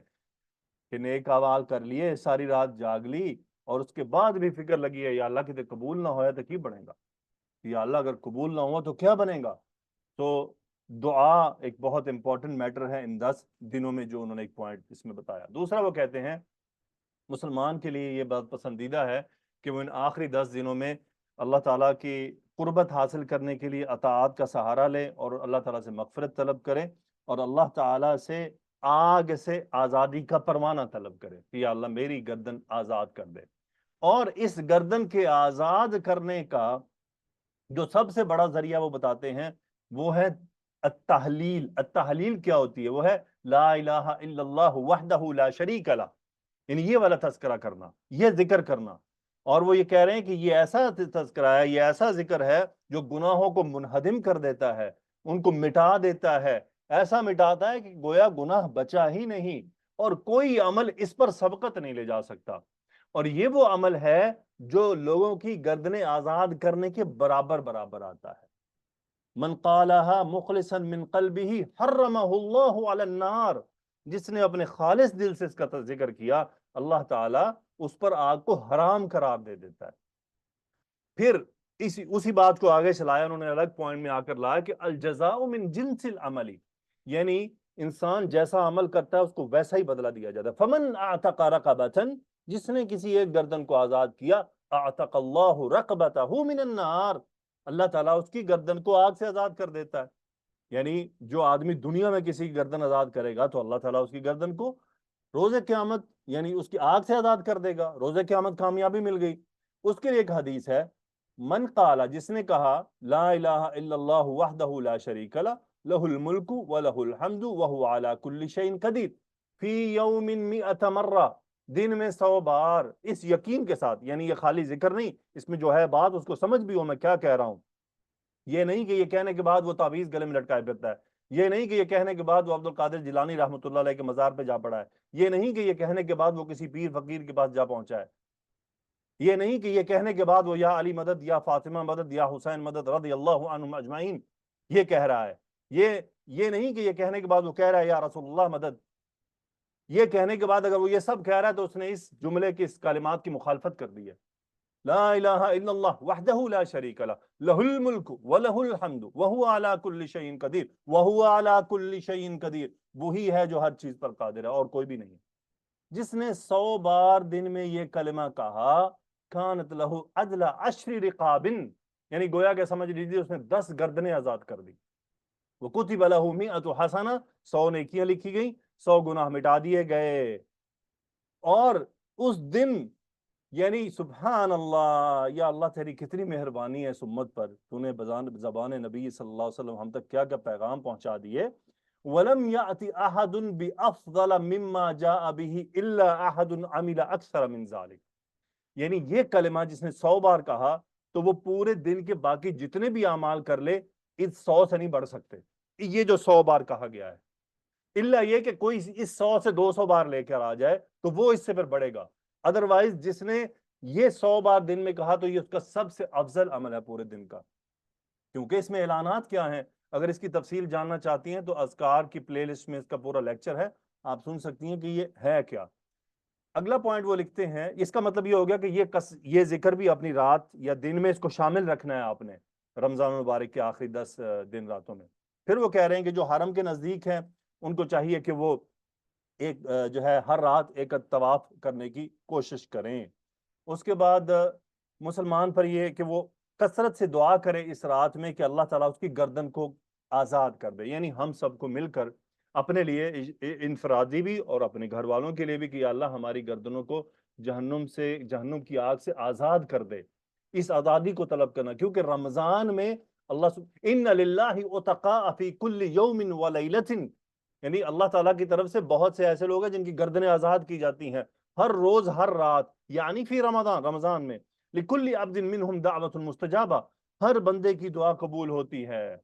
کہ نیک اعمال کر لیے، ساری رات جاگ لی، اور اس کے بعد بھی فکر لگی ہے یا اللہ کی قبول نہ ہویا تو کی بنے گا، یا اللہ اگر قبول نہ ہوا تو کیا بنے گا۔ تو دعا ایک بہت امپورٹنٹ میٹر ہے ان 10 دنوں میں، جو انہوں نے ایک پوائنٹ اس میں بتایا۔ دوسرا وہ کہتے ہیں مسلمان کے لیے یہ بات پسندیدہ ہے کہ وہ ان آخری 10 دنوں میں اللہ تعالیٰ کی قربت حاصل کرنے کے لیے اطاعت کا سہارا لے اور اللہ تعالیٰ سے مغفرت طلب کرے، اور اللہ تعالیٰ سے آگ سے آزادی کا پروانہ طلب کرے کہ یا اللہ میری گردن آزاد کر دے۔ اور اس گردن کے آزاد کرنے کا جو سب سے بڑا ذریعہ وہ بتاتے ہیں وہ ہے التحلیل۔ التحلیل کیا ہوتی ہے؟ وہ ہے لا الہ الا اللہ وحدہ لا شریک لہ، یعنی یہ والا تذکرہ کرنا، یہ ذکر کرنا۔ اور وہ یہ کہہ رہے ہیں کہ یہ ایسا تذکرہ ہے، یہ ایسا ذکر ہے جو گناہوں کو منہدم کر دیتا ہے، ان کو مٹا دیتا ہے، ایسا مٹاتا ہے کہ گویا گناہ بچا ہی نہیں، اور کوئی عمل اس پر سبقت نہیں لے جا سکتا۔ اور یہ وہ عمل ہے جو لوگوں کی گردنیں آزاد کرنے کے برابر برابر آتا ہے۔ من قالها مخلصا من قلبه حرمہ اللہ علی النار، جس نے اپنے خالص دل سے اس کا ذکر کیا، اللہ تعالیٰ اس پر آگ کو حرام قرار دے دیتا ہے۔ پھر اسی بات کو آگے چلایا انہوں نے، الگ پوائنٹ میں آ کر لایا کہ الجزاء من جنس العمل، یعنی انسان جیسا عمل کرتا ہے اس کو ویسا ہی بدلہ دیا جاتا ہے۔ فمن اعتق رقبۃ، جس نے کسی ایک گردن کو آزاد کیا، اعتق اللہ رقبتہ من النار، اللہ تعالیٰ اس کی گردن کو آگ سے آزاد کر دیتا ہے۔ یعنی جو آدمی دنیا میں کسی کی گردن آزاد کرے گا تو اللہ تعالیٰ اس کی گردن کو روز قیامت یعنی اس کی آگ سے آزاد کر دے گا، روز قیامت کامیابی مل گئی۔ اس کے لیے ایک حدیث ہے، من قال، جس نے کہا لا الہ الا اللہ وحدہ لا شریک لہ، لہ الملک ولہ الحمد وہو علی کل شیء قدیر، فی یوم 100 مرہ، دن میں 100 بار، اس یقین کے ساتھ، یعنی یہ خالی ذکر نہیں، اس میں جو ہے بات اس کو سمجھ بھی ہو میں کیا کہہ رہا ہوں۔ یہ نہیں کہ یہ کہنے کے بعد وہ تعویذ گلے میں لٹکائے پھرتا ہے، یہ نہیں کہ یہ کہنے کے بعد وہ عبد القادر جیلانی رحمۃ اللہ علیہ کے مزار پہ جا پڑا ہے، یہ نہیں کہ یہ کہنے کے بعد وہ کسی پیر فقیر کے پاس جا پہنچا ہے، یہ نہیں کہ یہ کہنے کے بعد وہ یا علی مدد، یا فاطمہ مدد، یا حسین مدد رضی اللہ عنہم اجمعین یہ کہہ رہا ہے، یہ نہیں کہ یہ کہنے کے بعد وہ کہہ رہا ہے یا رسول اللہ مدد۔ یہ کہنے کے بعد اگر وہ یہ سب کہہ رہا ہے تو اس نے اس جملے کی، اس کلمات کی مخالفت کر دی ہے۔ لا الہ الا اللہ وحدہ لا شریک لہ، لہ الملک ولہ الحمد وہو علی کل شیء قدیر، وہو علی کل شیء قدیر، وہی ہے جو ہر چیز پر قادر ہے اور کوئی بھی نہیں۔ جس نے 100 بار دن میں یہ کلمہ کہا، کانت لہ عدل 10 رقاب، یعنی گویا کہ سمجھ لیجیے اس نے 10 گردنیں آزاد کر دی۔ وکتب لہ 100 حسنہ، 100 نیکیاں لکھی گئیں، 100 گناہ مٹا دیے گئے۔ اور اس دن یعنی سبحان اللہ، یا اللہ تیری کتنی مہربانی ہے اس امت پر، تو نے زبان نبی صلی اللہ علیہ وسلم ہم تک کیا کیا پیغام پہنچا دیے، وَلَمْ يَأْتِ أَحَدٌ بِأَفْضَلَ مِمَّا جَاءَ بِهِ إِلَّا أَحَدٌ عَمِلَ أَكْثَرَ مِنْ ذَلِكَ. یعنی یہ کلمہ جس نے 100 بار کہا تو وہ پورے دن کے باقی جتنے بھی اعمال کر لے اس 100 سے نہیں بڑھ سکتے. یہ جو 100 بار کہا گیا ہے، اللہ یہ کہ کوئی اس 100 سے 200 بار لے کر آ جائے تو وہ اس سے پھر بڑھے گا. ادروائز جس نے یہ 100 بار دن میں کہا تو یہ اس کا سب سے افضل عمل ہے پورے دن کا. کیونکہ اس میں اعلانات کیا ہیں، اگر اس کی تفصیل جاننا چاہتی ہیں تو اذکار کی پلے لسٹ میں اس کا پورا لیکچر ہے، آپ سن سکتی ہیں کہ یہ ہے کیا. اگلا پوائنٹ وہ لکھتے ہیں، اس کا مطلب یہ ہو گیا کہ یہ ذکر بھی اپنی رات یا دن میں اس کو شامل رکھنا ہے آپ نے رمضان المبارک کے آخری 10 دن راتوں میں. پھر وہ کہہ رہے ہیں کہ جو حرم کے نزدیک ہیں ان کو چاہیے کہ وہ ایک جو ہے ہر رات ایک طواف کرنے کی کوشش کریں. اس کے بعد مسلمان پر یہ کہ وہ کثرت سے دعا کرے اس رات میں کہ اللہ تعالیٰ اس کی گردن کو آزاد کر دے. یعنی ہم سب کو مل کر اپنے لیے انفرادی بھی اور اپنے گھر والوں کے لیے بھی کہ یا اللہ ہماری گردنوں کو جہنم کی آگ سے آزاد کر دے. اس آزادی کو طلب کرنا، کیونکہ رمضان میں اللہ ان للہ اتقاء فی کل یوم ولیلۃ، یعنی اللہ تعالیٰ کی طرف سے بہت سے ایسے لوگ ہیں جن کی گردنیں آزاد کی جاتی ہیں ہر روز ہر رات، یعنی فی رمضان میں لکل عبد منہم دعوت مستجابہ، ہر بندے کی دعا قبول ہوتی ہے.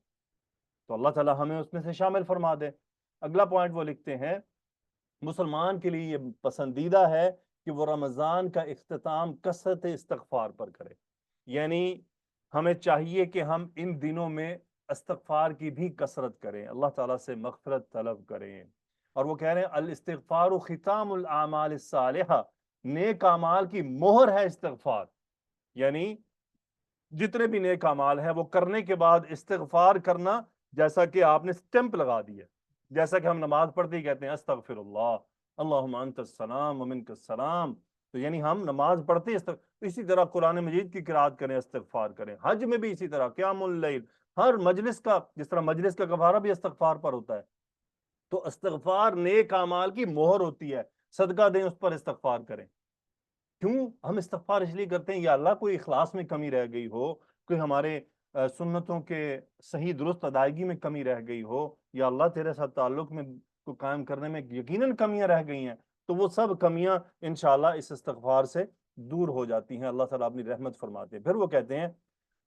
تو اللہ تعالیٰ ہمیں اس میں سے شامل فرما دے. اگلا پوائنٹ وہ لکھتے ہیں، مسلمان کے لیے یہ پسندیدہ ہے کہ وہ رمضان کا اختتام کثرت استغفار پر کرے. یعنی ہمیں چاہیے کہ ہم ان دنوں میں استغفار کی بھی کثرت کریں، اللہ تعالیٰ سے مغفرت طلب کریں. اور وہ کہہ رہے ہیں الاستغفار ختام الاعمال الصالحہ، نیک اعمال کی مہر ہے استغفار. یعنی جتنے بھی نیک اعمال ہیں وہ کرنے کے بعد استغفار کرنا جیسا کہ آپ نے سٹیمپ لگا دی ہے. جیسا کہ ہم نماز پڑھتے ہی کہتے ہیں استغفر اللہ اللہم انت السلام ومنک السلام، تو یعنی ہم نماز پڑھتے ہیں اسی طرح قرآن مجید کی قرات کریں، استغفار کریں. حج میں بھی اسی طرح قیام اللیل، ہر مجلس کا جس طرح مجلس کا گوارہ بھی استغفار پر ہوتا ہے، تو استغفار نیک اعمال کی مہر ہوتی ہے. صدقہ دیں اس پر استغفار کریں. کیوں ہم استغفار اس لیے کرتے ہیں؟ یا اللہ کوئی اخلاص میں کمی رہ گئی ہو، کوئی ہمارے سنتوں کے صحیح درست ادائیگی میں کمی رہ گئی ہو، یا اللہ تیرے ساتھ تعلق میں کو قائم کرنے میں یقیناً کمیاں رہ گئی ہیں، تو وہ سب کمیاں انشاءاللہ اس استغفار سے دور ہو جاتی ہیں. اللہ تعالیٰ اپنی رحمت فرماتے ہیں. پھر وہ کہتے ہیں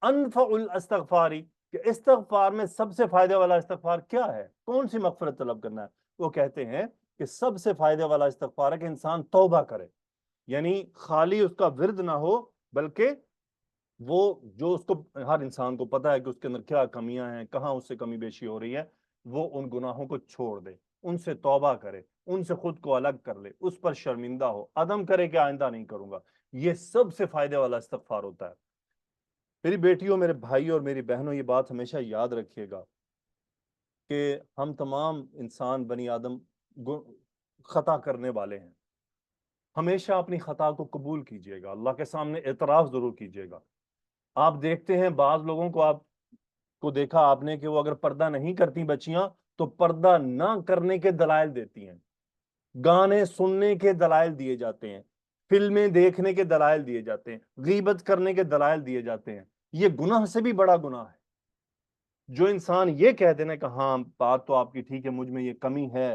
انفع الاستغفاری، کہ استغفار میں سب سے فائدے والا استغفار کیا ہے، کون سی مغفرت طلب کرنا ہے. وہ کہتے ہیں کہ سب سے فائدے والا استغفار ہے کہ انسان توبہ کرے. یعنی خالی اس کا ورد نہ ہو، بلکہ وہ جو اس کو ہر انسان کو پتا ہے کہ اس کے اندر کیا کمیاں ہیں، کہاں اس سے کمی بیشی ہو رہی ہے، وہ ان گناہوں کو چھوڑ دے، ان سے توبہ کرے، ان سے خود کو الگ کر لے، اس پر شرمندہ ہو، عزم کرے کہ آئندہ نہیں کروں گا. یہ سب سے فائدے والا استغفار ہوتا ہے. میری بیٹیوں، میرے بھائی اور میری بہنوں، یہ بات ہمیشہ یاد رکھیے گا کہ ہم تمام انسان بنی آدم خطا کرنے والے ہیں. ہمیشہ اپنی خطا کو قبول کیجئے گا، اللہ کے سامنے اعتراف ضرور کیجئے گا. آپ دیکھتے ہیں بعض لوگوں کو، آپ کو دیکھا آپ نے کہ وہ اگر پردہ نہیں کرتی بچیاں تو پردہ نہ کرنے کے دلائل دیتی ہیں، گانے سننے کے دلائل دیے جاتے ہیں، فلمیں دیکھنے کے دلائل دیے جاتے ہیں، غیبت کرنے کے دلائل دیے جاتے ہیں. یہ گناہ سے بھی بڑا گناہ ہے. جو انسان یہ کہہ دینا کہ ہاں بات تو آپ کی ٹھیک ہے، مجھ میں یہ کمی ہے،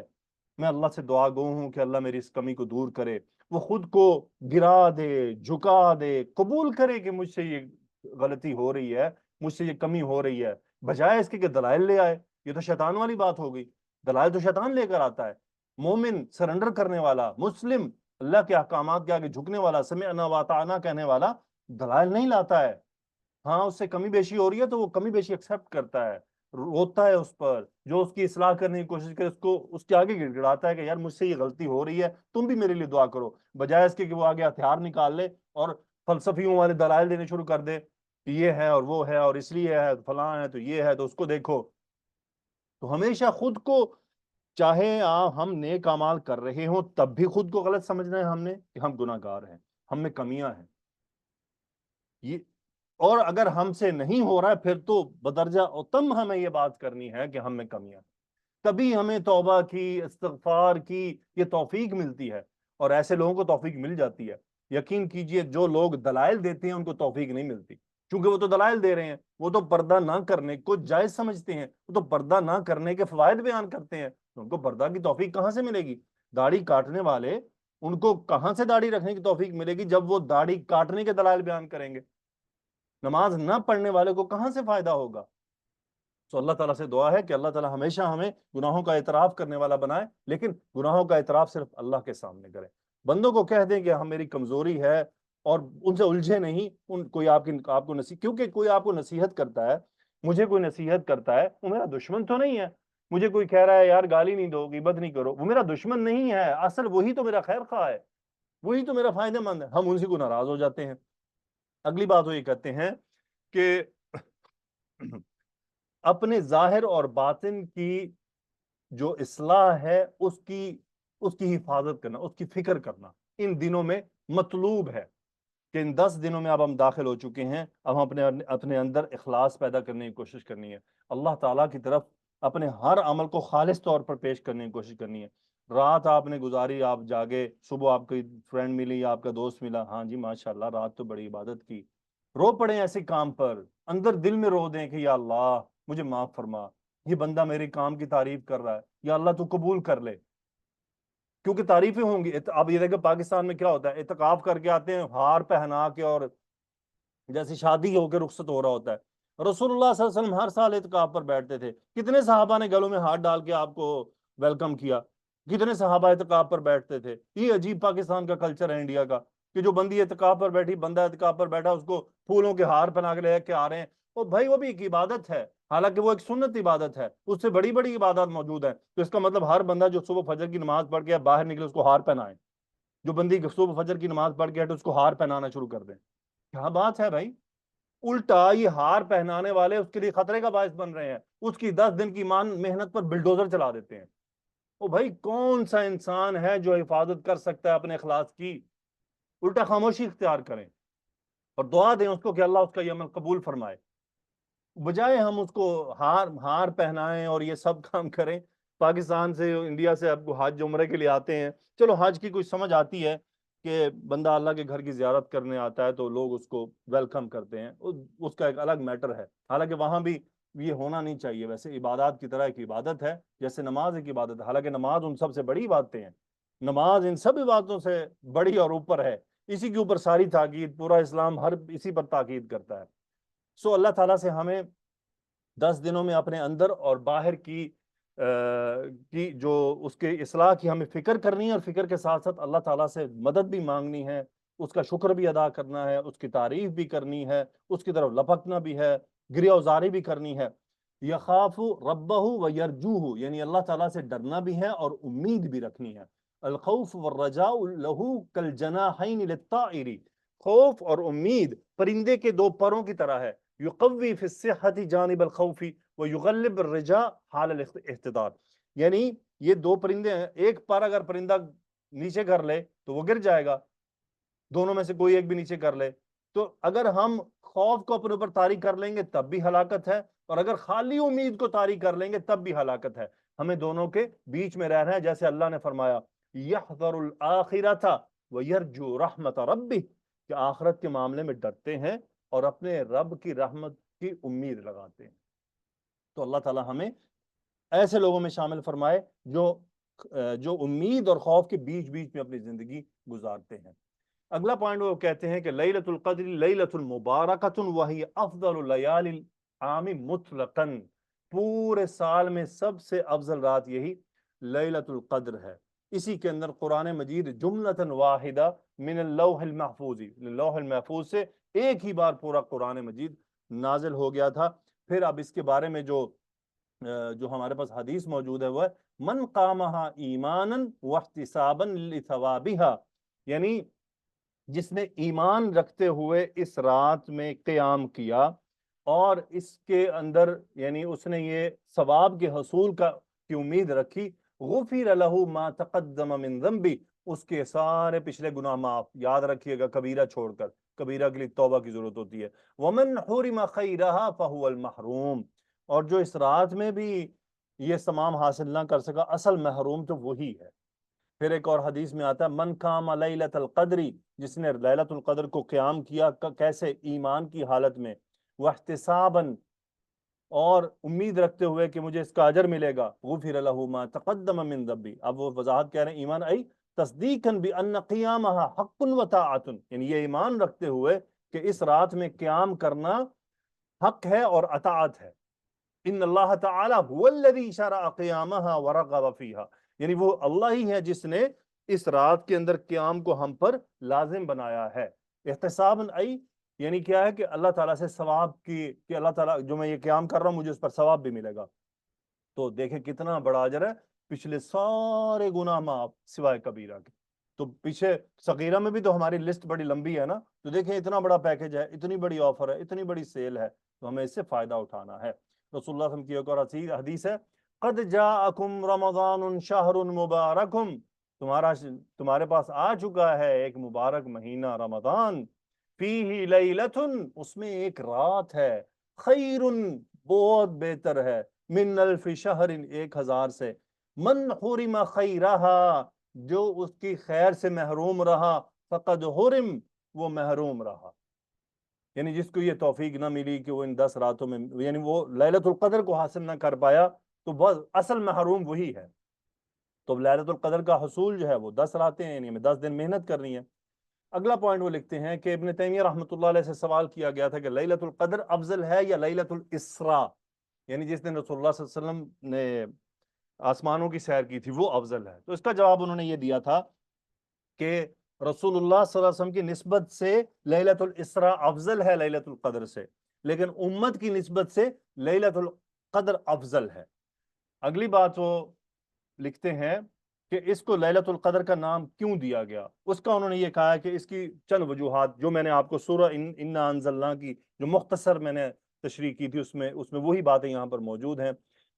میں اللہ سے دعا گو ہوں کہ اللہ میری اس کمی کو دور کرے، وہ خود کو گرا دے، جھکا دے، قبول کرے کہ مجھ سے یہ غلطی ہو رہی ہے، مجھ سے یہ کمی ہو رہی ہے، بجائے اس کے کہ دلائل لے آئے. یہ تو شیطان والی بات ہو گئی. دلائل تو شیطان لے کر آتا ہے. مومن، سرنڈر کرنے والا، مسلم، اللہ کے احکامات کے آگے جھکنے والا، سمعنا واطعنا کہنے والا دلائل نہیں لاتا ہے. ہاں اس سے کمی بیشی ہو رہی ہے تو وہ کمی بیشی ایکسپٹ کرتا ہے، روتا ہے اس پر، جو اس کی اصلاح کرنے کی کوشش کرے اس کے آگے گڑ گڑاتا ہے کہ یار مجھ سے یہ غلطی ہو رہی ہے، تم بھی میرے لیے دعا کرو، بجائے اس کے کہ وہ آگے ہتھیار نکال لے اور فلسفیوں والے دلائل دینے شروع کر دے کہ یہ ہے اور وہ ہے اور اس لیے ہے، فلاں ہے تو یہ ہے تو اس کو دیکھو. تو ہمیشہ خود کو، چاہے ہم نیک اعمال کر رہے ہوں تب بھی خود کو غلط سمجھنا ہے ہم نے کہ ہم گناہ گار ہیں، ہم میں کمیاں ہیں. یہ اور اگر ہم سے نہیں ہو رہا ہے پھر تو بدرجہ اتم ہمیں یہ بات کرنی ہے کہ ہم میں کمیاں، تبھی ہمیں توبہ کی، استغفار کی یہ توفیق ملتی ہے. اور ایسے لوگوں کو توفیق مل جاتی ہے. یقین کیجئے جو لوگ دلائل دیتے ہیں ان کو توفیق نہیں ملتی. چونکہ وہ تو دلائل دے رہے ہیں، وہ تو پردہ نہ کرنے کو جائز سمجھتے ہیں، وہ تو پردہ نہ کرنے کے فوائد بیان کرتے ہیں، تو ان کو پردہ کی توفیق کہاں سے ملے گی؟ داڑھی کاٹنے والے، ان کو کہاں سے داڑھی رکھنے کی توفیق ملے گی جب وہ داڑھی کاٹنے کے دلائل بیان کریں گے؟ نماز نہ پڑھنے والے کو کہاں سے فائدہ ہوگا؟ تو اللہ تعالیٰ سے دعا ہے کہ اللہ تعالیٰ ہمیشہ ہمیں گناہوں کا اعتراف کرنے والا بنائے، لیکن گناہوں کا اعتراف صرف اللہ کے سامنے کریں۔ بندوں کو کہہ دیں کہ ہم میری کمزوری ہے، اور ان سے الجھے نہیں، کوئی آپ کو نصیحت، کیونکہ کوئی آپ کو نصیحت کرتا ہے، مجھے کوئی نصیحت کرتا ہے، وہ میرا دشمن تو نہیں ہے۔ مجھے کوئی کہہ رہا ہے یار گالی نہیں دو، غیبت نہیں کرو، وہ میرا دشمن نہیں ہے، اصل وہی تو میرا خیر خواہ ہے، وہی تو میرا فائدہ مند ہے، ہم ان سے کو ناراض ہو جاتے ہیں۔ اگلی بات وہ یہ کہتے ہیں کہ اپنے ظاہر اور باطن کی جو اصلاح ہے اس کی حفاظت کرنا، اس کی فکر کرنا ان دنوں میں مطلوب ہے، کہ ان 10 دنوں میں اب ہم داخل ہو چکے ہیں، اب ہم اپنے اندر اخلاص پیدا کرنے کی کوشش کرنی ہے، اللہ تعالیٰ کی طرف اپنے ہر عمل کو خالص طور پر پیش کرنے کی کوشش کرنی ہے۔ رات آپ نے گزاری، آپ جاگے، صبح آپ کی فرینڈ ملی، آپ کا دوست ملا، ہاں جی ماشاءاللہ رات تو بڑی عبادت کی، رو پڑے ایسے کام پر، اندر دل میں رو دیں کہ یا اللہ مجھے معاف فرما، یہ بندہ میرے کام کی تعریف کر رہا ہے، یا اللہ تو قبول کر لے، کیونکہ تعریفیں ہوں گی۔ اب یہ دیکھیں پاکستان میں کیا ہوتا ہے، اعتکاف کر کے آتے ہیں ہار پہنا کے، اور جیسے شادی ہو کے رخصت ہو رہا ہوتا ہے۔ رسول اللہ صلی اللہ علیہ وسلم ہر سال اعتکاف پر بیٹھتے تھے، کتنے صحابہ نے گلوں میں ہاتھ ڈال کے آپ کو ویلکم کیا، کتنے صحابہ اعتکاف پر بیٹھتے تھے۔ یہ عجیب پاکستان کا کلچر ہے انڈیا کا، کہ جو بندی اعتکاف پر بیٹھی، بندہ اعتکاف پر بیٹھا، اس کو پھولوں کے ہار پہنا کے لے کے آ رہے ہیں، وہ بھائی وہ بھی ایک عبادت ہے، حالانکہ وہ ایک سنت عبادت ہے، اس سے بڑی بڑی عبادات موجود ہیں، تو اس کا مطلب ہر بندہ جو صبح فجر کی نماز پڑھ کے باہر نکلے اس کو ہار پہنائے، جو بندی صبح فجر کی نماز پڑھ کے ہٹے اس کو ہار پہنانا شروع کر دیں۔ کیا بات ہے بھائی؟ الٹا یہ ہار پہنانے والے اس کے لیے خطرے کا باعث بن رہے ہیں، اس کی 10 دن کی محنت پر بلڈوزر چلا دیتے ہیں۔ او بھائی کون سا انسان ہے جو حفاظت کر سکتا ہے اپنے اخلاص کی؟ الٹا خاموشی اختیار کریں اور دعا دیں اس کو کہ اللہ اس کا یہ عمل قبول فرمائے، بجائے ہم اس کو ہار پہنائیں اور یہ سب کام کریں۔ پاکستان سے، انڈیا سے اب حج عمرے کے لیے آتے ہیں، چلو حج کی کچھ سمجھ آتی ہے کہ بندہ اللہ کے گھر کی زیارت کرنے آتا ہے تو لوگ اس کو ویلکم کرتے ہیں، اس کا ایک الگ میٹر ہے، حالانکہ وہاں بھی یہ ہونا نہیں چاہیے، ویسے عبادات کی طرح ایک عبادت ہے، جیسے نماز ایک عبادت ہے، حالانکہ نماز ان سب سے بڑی عبادتیں ہیں، نماز ان سب عبادتوں سے بڑی اور اوپر ہے، اسی کے اوپر ساری تاکید، پورا اسلام ہر اسی پر تاکید کرتا ہے۔ سو اللہ تعالیٰ سے ہمیں 10 دنوں میں اپنے اندر اور باہر کی جو اس کے اصلاح کی ہمیں فکر کرنی ہے، اور فکر کے ساتھ ساتھ اللہ تعالیٰ سے مدد بھی مانگنی ہے، اس کا شکر بھی ادا کرنا ہے، اس کی تعریف بھی کرنی ہے، اس کی طرف لپکنا بھی ہے، گریہ وزاری بھی کرنی ہے۔ یخاف ربہ و یرجوہ، یعنی اللہ تعالیٰ سے ڈرنا بھی ہے اور امید بھی رکھنی ہے۔ الخوف والرجاء لہو کالجناحین للطائر، خوف اور امید پرندے کے دو پروں کی طرح ہے، یقوی فی الصحۃ جانب الخوف ویغلب الرجاء حال الاحتضار، یعنی یہ دو پرندے ہیں، ایک پر اگر پرندہ نیچے کر لے تو وہ گر جائے گا، دونوں میں سے کوئی ایک بھی نیچے کر لے، تو اگر ہم خوف کو اپنے اوپر طاری کر لیں گے تب بھی ہلاکت ہے، اور اگر خالی امید کو طاری کر لیں گے تب بھی ہلاکت ہے۔ ہمیں دونوں کے بیچ میں رہنا ہے، جیسے اللہ نے فرمایا یحذر الآخرۃ ویرجو رحمت ربہ، کہ آخرت کے معاملے میں ڈرتے ہیں اور اپنے رب کی رحمت کی امید لگاتے ہیں۔ تو اللہ تعالی ہمیں ایسے لوگوں میں شامل فرمائے جو امید اور خوف کے بیچ بیچ میں اپنی زندگی گزارتے ہیں۔ اگلا پوائنٹ وہ کہتے ہیں کہ لیلۃ القدر لیلۃ المبارکۃ وہی افضل لیالی العام مطلقا، پورے سال میں سب سے افضل رات یہی لیلۃ القدر ہے۔ اسی کے اندر قرآن مجید جملۃ واحدہ من اللوح المحفوظ، لوح المحفوظ سے ایک ہی بار پورا قرآن مجید نازل ہو گیا تھا۔ پھر اب اس کے بارے میں جو ہمارے پاس حدیث موجود ہے وہ ہے من قامہا ایمانا واحتسابا لثوابہا، یعنی جس نے ایمان رکھتے ہوئے اس رات میں قیام کیا اور اس کے اندر یعنی اس نے یہ ثواب کے حصول کی امید رکھی، غفر لہ ما تقدم من ذنبی، اس کے سارے پچھلے گناہ معاف، یاد رکھیے گا کبیرہ چھوڑ کر، کبیرہ کے لیے توبہ کی ضرورت ہوتی ہے۔ ومن حرم خیرہا فہو المحروم، اور جو اس رات میں بھی یہ تمام حاصل نہ کر سکا، اصل محروم تو وہی ہے۔ پھر ایک اور حدیث میں آتا ہے من قام لیلۃ القدری، جس نے لیلۃ القدر کو قیام کیا، کیسے؟ ایمان کی حالت میں، واحتسابا، اور امید رکھتے ہوئے کہ مجھے اس کا اجر ملے گا، غفر له ما تقدم من ذنبی، اب وہ وضاحت کہہ رہے ہیں ایمان ای تصدیقا بان قیامها حق وطاعت، یعنی یہ ایمان رکھتے ہوئے کہ اس رات میں قیام کرنا حق ہے اور اطاعت ہے۔ ان اللہ تعالی هو الذی شرع قیامها ورغب فیها، یعنی وہ اللہ ہی ہے جس نے اس رات کے اندر قیام کو ہم پر لازم بنایا ہے۔ احتسابا ای، یعنی کیا ہے کہ اللہ تعالیٰ سے ثواب کی، کہ اللہ تعالیٰ جو میں یہ قیام کر رہا ہوں مجھے اس پر ثواب بھی ملے گا۔ تو دیکھیں کتنا بڑا اجر ہے، پچھلے سارے گناہ معاف سوائے کبیرہ کے۔ تو پیچھے صغیرہ میں بھی تو ہماری لسٹ بڑی لمبی ہے نا، تو دیکھیں اتنا بڑا پیکج ہے، اتنی بڑی آفر ہے، تنی بڑی سیل ہے، تو ہمیں اس سے فائدہ اٹھانا ہے۔ رسول اللہ صلی اللہ علیہ وسلم کی ایک اور حدیث ہے، قد جاءکم رمضان شہر مبارکم، تمہارے پاس آ چکا ہے ایک مبارک مہینہ رمضان، فیہ لیلۃ، اس میں ایک رات ہے، خیر، بہت بہتر ہے، من الف شہر، 1000 سے، من حرم خیرہا، جو اس کی خیر سے محروم رہا، فقد حرم، وہ محروم رہا، یعنی جس کو یہ توفیق نہ ملی کہ وہ ان 10 راتوں میں، یعنی وہ لیلۃ القدر کو حاصل نہ کر پایا، تو بس اصل محروم وہی ہے۔ تو لیلۃ القدر کا حصول جو ہے وہ 10 راتیں ہیں، یعنی ہمیں 10 دن محنت کرنی ہے۔ اگلا پوائنٹ وہ لکھتے ہیں کہ ابن تیمیہ رحمۃ اللہ علیہ سے سوال کیا گیا تھا کہ لیلۃ القدر افضل ہے یا لیلۃ الاسراء، یعنی جس دن رسول اللہ صلی اللہ علیہ وسلم نے آسمانوں کی سیر کی تھی وہ افضل ہے؟ تو اس کا جواب انہوں نے یہ دیا تھا کہ رسول اللہ صلی اللہ علیہ وسلم کی نسبت سے لیلۃ الاسراء افضل ہے لیلۃ القدر سے، لیکن امت کی نسبت سے لیلۃ القدر افضل ہے۔ اگلی بات وہ لکھتے ہیں کہ اس کو لیلۃ القدر کا نام کیوں دیا گیا، اس کا انہوں نے یہ کہا ہے کہ اس کی چند وجوہات، جو میں نے آپ کو سورہ انا انزلنا کی جو مختصر میں نے تشریح کی تھی، اس میں وہی باتیں یہاں پر موجود ہیں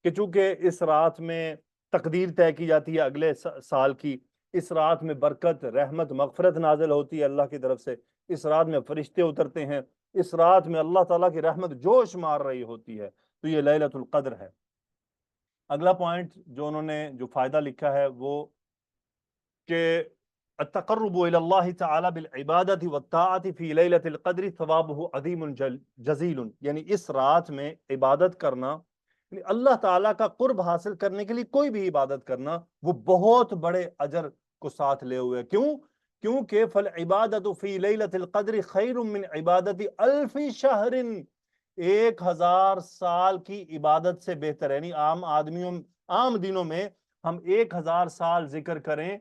کہ چونکہ اس رات میں تقدیر طے کی جاتی ہے اگلے سال کی، اس رات میں برکت، رحمت، مغفرت نازل ہوتی ہے اللہ کی طرف سے، اس رات میں فرشتے اترتے ہیں، اس رات میں اللہ تعالیٰ کی رحمت جوش مار رہی ہوتی ہے، تو یہ لیلۃ القدر ہے۔ اگلا پوائنٹ جو انہوں نے جو فائدہ لکھا ہے وہ کہ التقرب الى اللہ تعالی بالعبادت والطاعت فی لیلۃ القدر ثوابہ عظیم جزیل، یعنی اس رات میں عبادت کرنا، یعنی اللہ تعالیٰ کا قرب حاصل کرنے کے لیے کوئی بھی عبادت کرنا، وہ بہت بڑے اجر کو ساتھ لے ہوئے۔ کیونکہ فالعبادت فی لیلۃ القدر خیر من عبادت الف شہر، 1000 سال کی عبادت سے بہتر ہے، یعنی عام دنوں میں ہم 1000 سال ذکر کریں،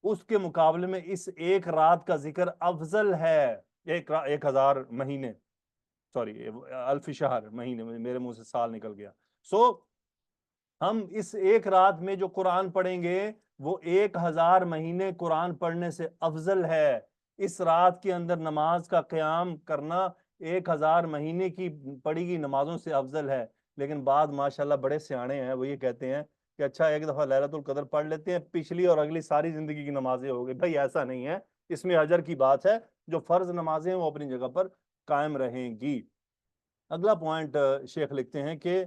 اس کے مقابلے میں اس ایک رات کا ذکر افضل ہے 1000 مہینے، سوری الف شہر، مہینے، میرے منہ سے سال نکل گیا۔ ہم اس ایک رات میں جو قرآن پڑھیں گے وہ 1000 مہینے قرآن پڑھنے سے افضل ہے۔ اس رات کے اندر نماز کا قیام کرنا 1000 مہینے کی پڑھی گئی نمازوں سے افضل ہے۔ لیکن بعد ماشاءاللہ بڑے سیانے ہیں، وہ یہ کہتے ہیں کہ اچھا ایک دفعہ لیلۃ القدر پڑھ لیتے ہیں، پچھلی اور اگلی ساری زندگی کی نمازیں ہو گئی۔ بھائی ایسا نہیں ہے، اس میں اجر کی بات ہے، جو فرض نمازیں ہیں وہ اپنی جگہ پر قائم رہیں گی۔ اگلا پوائنٹ شیخ لکھتے ہیں کہ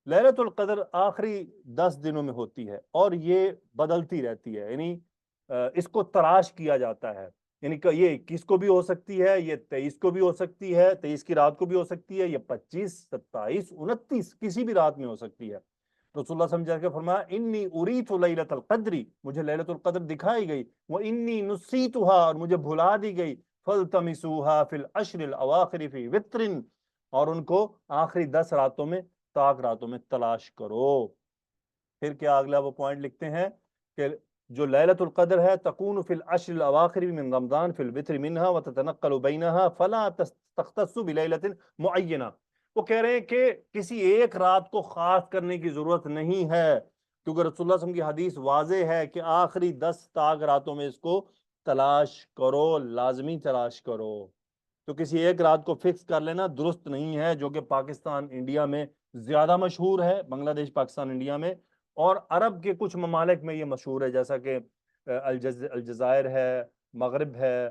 لیلۃ القدر آخری 10 دنوں میں ہوتی ہے اور یہ بدلتی رہتی ہے، یعنی اس کو تلاش کیا جاتا ہے، یعنی کہ یہ 21 کو بھی ہو سکتی ہے، یہ 23 کو بھی ہو سکتی ہے، 23 کی رات کو بھی ہو سکتی ہے، یہ 25، 27، 29 کسی بھی رات میں ہو سکتی ہے۔ رسول اللہ صلی اللہ علیہ وسلم کے فرمایا انی اریت لیلۃ القدر، مجھے لیلۃ القدر دکھائی گئی، وانی نسیتها، اور مجھے بھلا دی گئی، فالتمسوها فی العشر الاواخر فی وتر، اور ان کو آخری 10 راتوں میں، طاق راتوں میں تلاش کرو۔ پھر کیا اگلا وہ پوائنٹ لکھتے ہیں کہ جو لیلۃ القدر ہے تکون فی العشر الاواخر من رمضان فی الوتر منها وتتنقل بینها فلا تختص بلیلۃ معینہ، وہ کہہ رہے ہیں کہ کسی ایک رات کو خاص کرنے کی ضرورت نہیں ہے، کیونکہ رسول اللہ صلی اللہ علیہ وسلم کی حدیث واضح ہے کہ آخری 10 طاق راتوں میں اس کو تلاش کرو، لازمی تلاش کرو۔ تو کسی ایک رات کو فکس کر لینا درست نہیں ہے، جو کہ پاکستان انڈیا میں زیادہ مشہور ہے، بنگلہ دیش پاکستان انڈیا میں، اور عرب کے کچھ ممالک میں یہ مشہور ہے، جیسا کہ الجزائر ہے، مغرب ہے،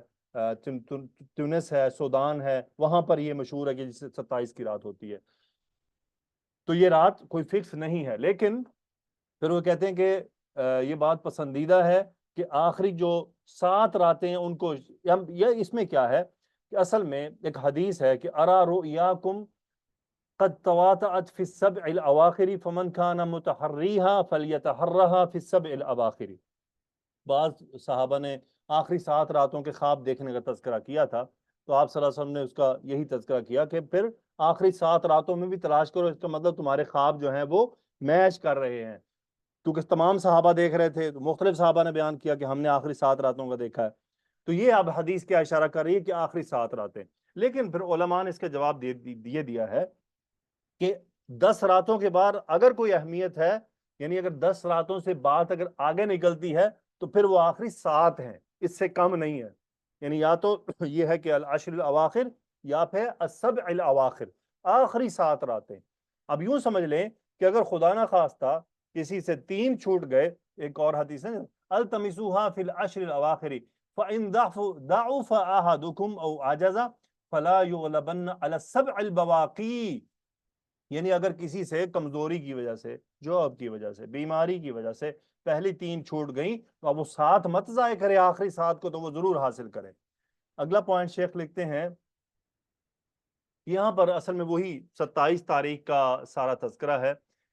تونس ہے، سودان ہے، وہاں پر یہ مشہور ہے کہ جس سے 27 کی رات ہوتی ہے۔ تو یہ رات کوئی فکس نہیں ہے، لیکن پھر وہ کہتے ہیں کہ یہ بات پسندیدہ ہے کہ آخری جو 7 راتیں ہیں ان کو، یہ اس میں کیا ہے کہ اصل میں ایک حدیث ہے کہ ارا رؤیاکم قد تواتعت فی السبع الاواخر فمن کان متحریہا فلیتحرہا فی السبع الاواخر۔ بعض صحابہ نے آخری 7 راتوں کے خواب دیکھنے کا تذکرہ کیا تھا، تو آپ صلی اللہ علیہ وسلم نے اس کا یہی تذکرہ کیا کہ پھر آخری 7 راتوں میں بھی تلاش کرو، اس کا مطلب تمہارے خواب جو ہیں وہ میچ کر رہے ہیں، کیونکہ تمام صحابہ دیکھ رہے تھے، تو مختلف صحابہ نے بیان کیا کہ ہم نے آخری 7 راتوں کا دیکھا ہے۔ تو یہ اب حدیث کیا اشارہ کر رہی ہے کہ آخری 7 راتیں، لیکن پھر علماء نے اس کا جواب یہ دیا ہے کہ 10 راتوں کے بعد اگر کوئی اہمیت ہے، یعنی اگر 10 راتوں سے بات اگر آگے نکلتی ہے تو پھر وہ آخری 7 ہیں، اس سے کم نہیں ہے، یعنی یا تو یہ ہے کہ العشر الاواخر یا پھر السبع الاواخر، آخری 7 راتیں۔ اب یوں سمجھ لیں کہ اگر خدا نہ خواستہ کسی سے 3 چھوٹ گئے، ایک اور حدیث ہے التمسوها فی العشر الاواخر فإن ضعف احدکم او عجز فلا یغلبن علی السبع البواقی، یعنی اگر کسی سے کمزوری کی وجہ سے، جاب کی وجہ سے، بیماری کی وجہ سے پہلی 3 چھوٹ گئیں تو اب وہ 7 مت ضائع کرے، آخری 7 کو تو وہ ضرور حاصل کرے۔ اگلا پوائنٹ شیخ لکھتے ہیں، یہاں پر اصل میں وہی 27 تاریخ کا سارا تذکرہ ہے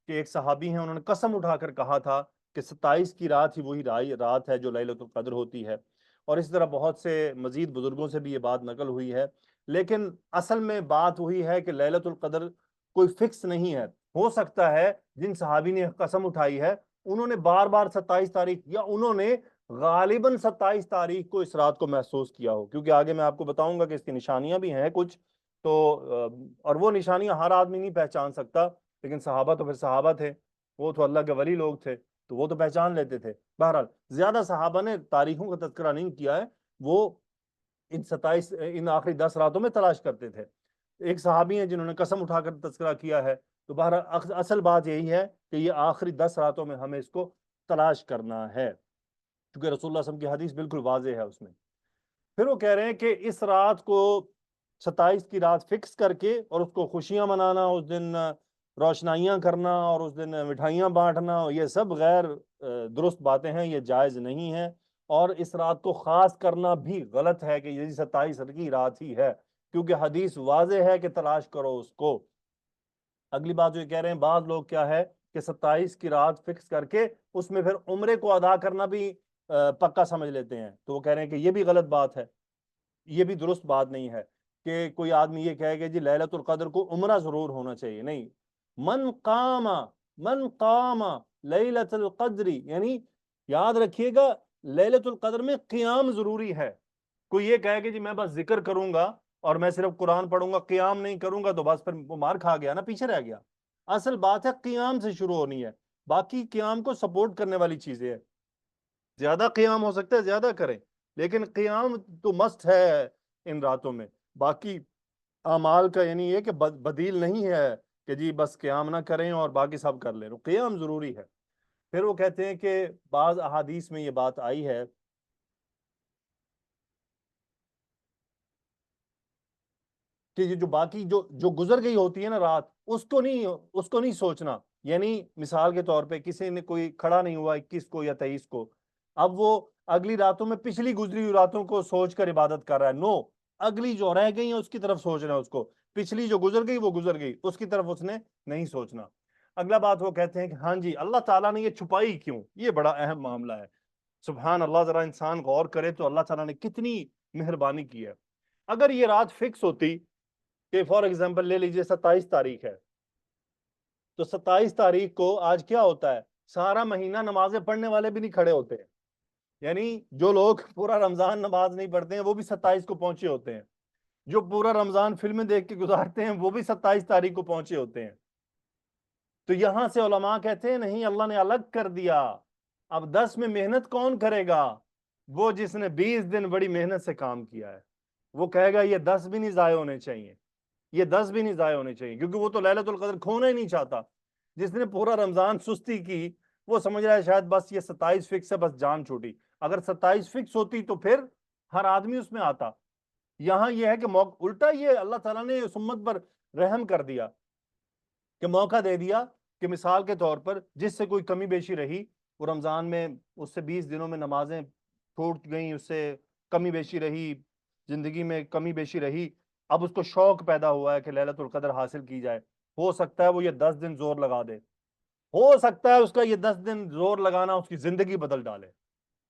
کہ ایک صحابی ہیں، انہوں نے قسم اٹھا کر کہا تھا کہ 27 کی رات ہی وہی رات ہے جو لیلۃ القدر ہوتی ہے، اور اس طرح بہت سے مزید بزرگوں سے بھی یہ بات نقل ہوئی ہے، لیکن اصل میں بات وہی ہے کہ لیلۃ القدر کوئی فکس نہیں ہے۔ ہو سکتا ہے جن صحابی نے قسم اٹھائی ہے انہوں نے بار بار 27 تاریخ یا انہوں نے غالباً 27 تاریخ کو اس رات کو محسوس کیا ہو، کیونکہ آگے میں آپ کو بتاؤں گا کہ اس کی نشانیاں بھی ہیں کچھ، تو اور وہ نشانیاں ہر آدمی نہیں پہچان سکتا، لیکن صحابہ تو پھر صحابہ تھے، وہ تو اللہ کے ولی لوگ تھے، تو وہ تو پہچان لیتے تھے۔ بہرحال زیادہ صحابہ نے تاریخوں کا تذکرہ نہیں کیا ہے، وہ ان آخری 10 راتوں میں تلاش کرتے تھے۔ ایک صحابی ہیں جنہوں نے قسم اٹھا کر تذکرہ کیا ہے، تو بہرحال اصل بات یہی ہے کہ یہ آخری 10 راتوں میں ہمیں اس کو تلاش کرنا ہے، کیونکہ رسول اللہ صلی اللہ علیہ وسلم کی حدیث بالکل واضح ہے اس میں۔ پھر وہ کہہ رہے ہیں کہ اس رات کو 27 کی رات فکس کر کے اور اس کو خوشیاں منانا، اس دن روشنائیاں کرنا اور اس دن مٹھائیاں بانٹنا، یہ سب غیر درست باتیں ہیں، یہ جائز نہیں ہے، اور اس رات کو خاص کرنا بھی غلط ہے کہ یہ 27 کی رات ہی ہے، کیونکہ حدیث واضح ہے کہ تلاش کرو اس کو۔ اگلی بات جو یہ کہہ رہے ہیں، بعض لوگ کیا ہے کہ 27 کی رات فکس کر کے اس میں پھر عمرے کو ادا کرنا بھی پکا سمجھ لیتے ہیں، تو وہ کہہ رہے ہیں کہ یہ بھی غلط بات ہے، یہ بھی درست بات نہیں ہے کہ کوئی آدمی یہ کہے کہ جی لیلۃ القدر کو عمرہ ضرور ہونا چاہیے، نہیں۔ من قام لیلۃ القدر، یعنی یاد رکھیے گا لیلۃ القدر میں قیام ضروری ہے۔ کوئی یہ کہے کہ جی میں بس ذکر کروں گا اور میں صرف قرآن پڑھوں گا، قیام نہیں کروں گا، تو بس پھر وہ مار کھا گیا نا، پیچھے رہ گیا۔ اصل بات ہے قیام سے شروع ہونی ہے، باقی قیام کو سپورٹ کرنے والی چیزیں ہیں، زیادہ قیام ہو سکتا ہے زیادہ کریں، لیکن قیام تو مست ہے ان راتوں میں، باقی اعمال کا یعنی یہ کہ بدیل نہیں ہے کہ جی بس قیام نہ کریں اور باقی سب کر لیں، قیام ضروری ہے۔ پھر وہ کہتے ہیں کہ بعض احادیث میں یہ بات آئی ہے کہ یہ جو باقی جو گزر گئی ہوتی ہے نا رات، اس کو نہیں سوچنا، یعنی مثال کے طور پہ کسی نے کوئی کھڑا نہیں ہوا 21 کو یا 23 کو، اب وہ اگلی راتوں میں پچھلی گزری ہوئی راتوں کو سوچ کر عبادت کر رہا ہے، نو، اگلی جو رہ گئی ہیں اس کی طرف سوچنا ہے، اس کو پچھلی جو گزر گئی وہ گزر گئی، اس کی طرف اس نے نہیں سوچنا۔ اگلا بات وہ کہتے ہیں کہ ہاں جی اللہ تعالیٰ نے یہ چھپائی کیوں، یہ بڑا اہم معاملہ ہے، سبحان اللہ، ذرا انسان غور کرے تو اللہ تعالیٰ نے کتنی مہربانی کی ہے۔ اگر یہ رات فکس ہوتی کہ فار ایگزامپل لے لیجئے 27 تاریخ ہے، تو 27 تاریخ کو آج کیا ہوتا ہے، سارا مہینہ نمازیں پڑھنے والے بھی نہیں کھڑے ہوتے ہیں، یعنی جو لوگ پورا رمضان نماز نہیں پڑھتے ہیں وہ بھی 27 کو پہنچے ہوتے ہیں، جو پورا رمضان فلمیں دیکھ کے گزارتے ہیں وہ بھی 27 تاریخ کو پہنچے ہوتے ہیں۔ تو یہاں سے علماء کہتے ہیں نہیں، اللہ نے الگ کر دیا، اب 10 میں محنت کون کرے گا، وہ جس نے 20 دن بڑی محنت سے کام کیا ہے، وہ کہے گا یہ 10 بھی نہیں ضائع ہونے چاہیے، یہ 10 بھی نہیں ضائع ہونے چاہیے، کیونکہ وہ تو لیلۃ القدر کھونا ہی نہیں چاہتا۔ جس نے پورا رمضان سستی کی وہ سمجھ رہا ہے شاید بس یہ 27 فکس ہے، بس جان چھوٹی، اگر 27 فکس ہوتی تو پھر ہر آدمی اس میں آتا۔ یہاں یہ ہے کہ الٹا یہ اللہ تعالیٰ نے اس امت پر رحم کر دیا کہ موقع دے دیا کہ مثال کے طور پر جس سے کوئی کمی بیشی رہی وہ رمضان میں اس سے 20 دنوں میں نمازیں چھوٹ گئیں، اس سے کمی بیشی رہی، زندگی میں کمی بیشی رہی، اب اس کو شوق پیدا ہوا ہے کہ لیلۃ القدر حاصل کی جائے، ہو سکتا ہے وہ یہ 10 دن زور لگا دے، ہو سکتا ہے اس کا یہ 10 دن زور لگانا اس کی زندگی بدل ڈالے،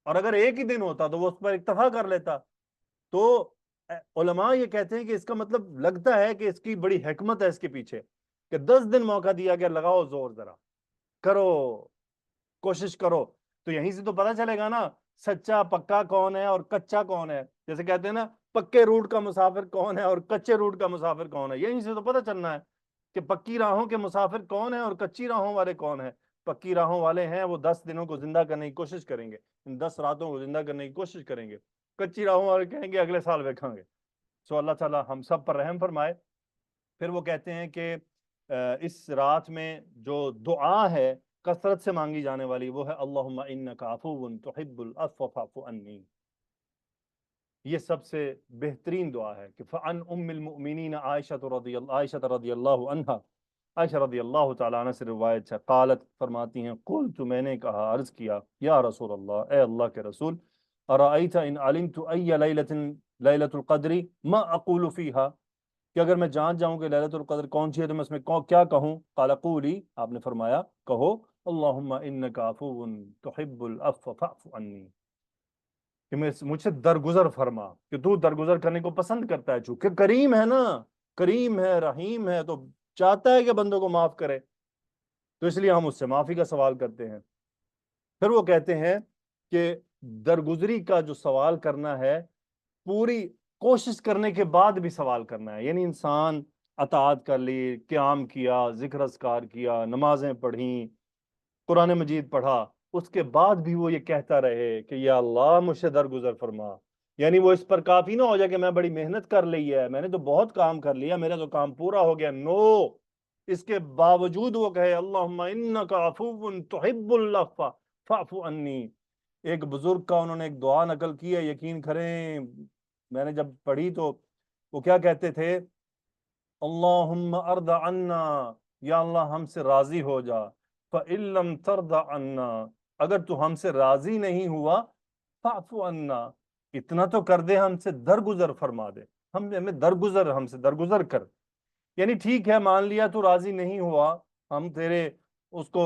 اور اگر ایک ہی دن ہوتا تو وہ اس پر اکتفا کر لیتا۔ تو علماء یہ کہتے ہیں کہ اس کا مطلب لگتا ہے کہ اس کی بڑی حکمت ہے اس کے پیچھے، کہ 10 دن موقع دیا کہ لگاؤ زور، ذرا کرو، کوشش کرو۔ تو یہیں سے تو پتہ چلے گا نا سچا پکا کون ہے اور کچا کون ہے، جیسے کہتے ہیں نا پکے روٹ کا مسافر کون ہے اور کچے روٹ کا مسافر کون ہے، یہیں سے تو پتہ چلنا ہے کہ پکی راہوں کے مسافر کون ہیں اور کچی راہوں والے کون ہیں۔ پکی راہوں والے ہیں وہ 10 دنوں کو زندہ کرنے کی کوشش کریں گے، ان 10 راتوں کو زندہ کرنے کی کوشش کریں گے، کچی راہوں والے کہیں گے اگلے سال دیکھیں گے۔ سو اللہ تعالی ہم سب پر رحم فرمائے۔ پھر وہ کہتے ہیں کہ اس رات میں جو دعا ہے کثرت سے مانگی جانے والی وہ ہے اللہم انک عفو تحب العفو فاعف عنی، یہ سب سے بہترین دعا ہے کہ فعن ام المؤمنین عائشہ رضی اللہ عنہا، عائشہ رضی اللہ تعالیٰ عنہ سے روایت ہے، قالت فرماتی ہیں قلت میں نے کہا عرض کیا یا رسول اللہ اے اللہ کے رسول ارأیت ان علمت ای لیلۃ القدر ما اقول فیہا، کہ اگر میں جان جاؤں کہ لیلۃ القدر کون سی ہے تو میں اس میں کیا کہوں، قال قولی آپ نے فرمایا کہو اللہم انک عفو تحب العفو فاعف عنی، کہ مجھ سے درگزر فرما، کہ تو درگزر کرنے کو پسند کرتا ہے، چونکہ کریم ہے نا، کریم ہے رحیم ہے تو چاہتا ہے کہ بندوں کو معاف کرے، تو اس لیے ہم اس سے معافی کا سوال کرتے ہیں۔ پھر وہ کہتے ہیں کہ درگزری کا جو سوال کرنا ہے پوری کوشش کرنے کے بعد بھی سوال کرنا ہے، یعنی انسان اطاعت کر لی، قیام کیا، ذکر اذکار کیا، نمازیں پڑھیں، قرآن مجید پڑھا، اس کے بعد بھی وہ یہ کہتا رہے کہ یا اللہ مجھ سے درگزر فرما، یعنی وہ اس پر کافی نہ ہو جائے کہ میں بڑی محنت کر لی ہے، میں نے تو بہت کام کر لیا، میرا تو کام پورا ہو گیا، نو، اس کے باوجود وہ کہے اللہم انک عفو تحب العفو فاعف عنی۔ ایک بزرگ کا انہوں نے ایک دعا نقل کی ہے، یقین کریں میں نے جب پڑھی تو وہ کیا کہتے تھے، اللہم ارض عنا، یا اللہ ہم سے راضی ہو جا، فَإِن لَمْ تَرْضَ عَنَّا، اگر تو ہم سے راضی نہیں ہوا فَاعْفُ عَنَّا، اتنا تو کر دے، ہم سے درگزر فرما دے، ہمیں درگزر، ہم سے درگزر کر، یعنی ٹھیک ہے مان لیا تو راضی نہیں ہوا، ہم تیرے اس کو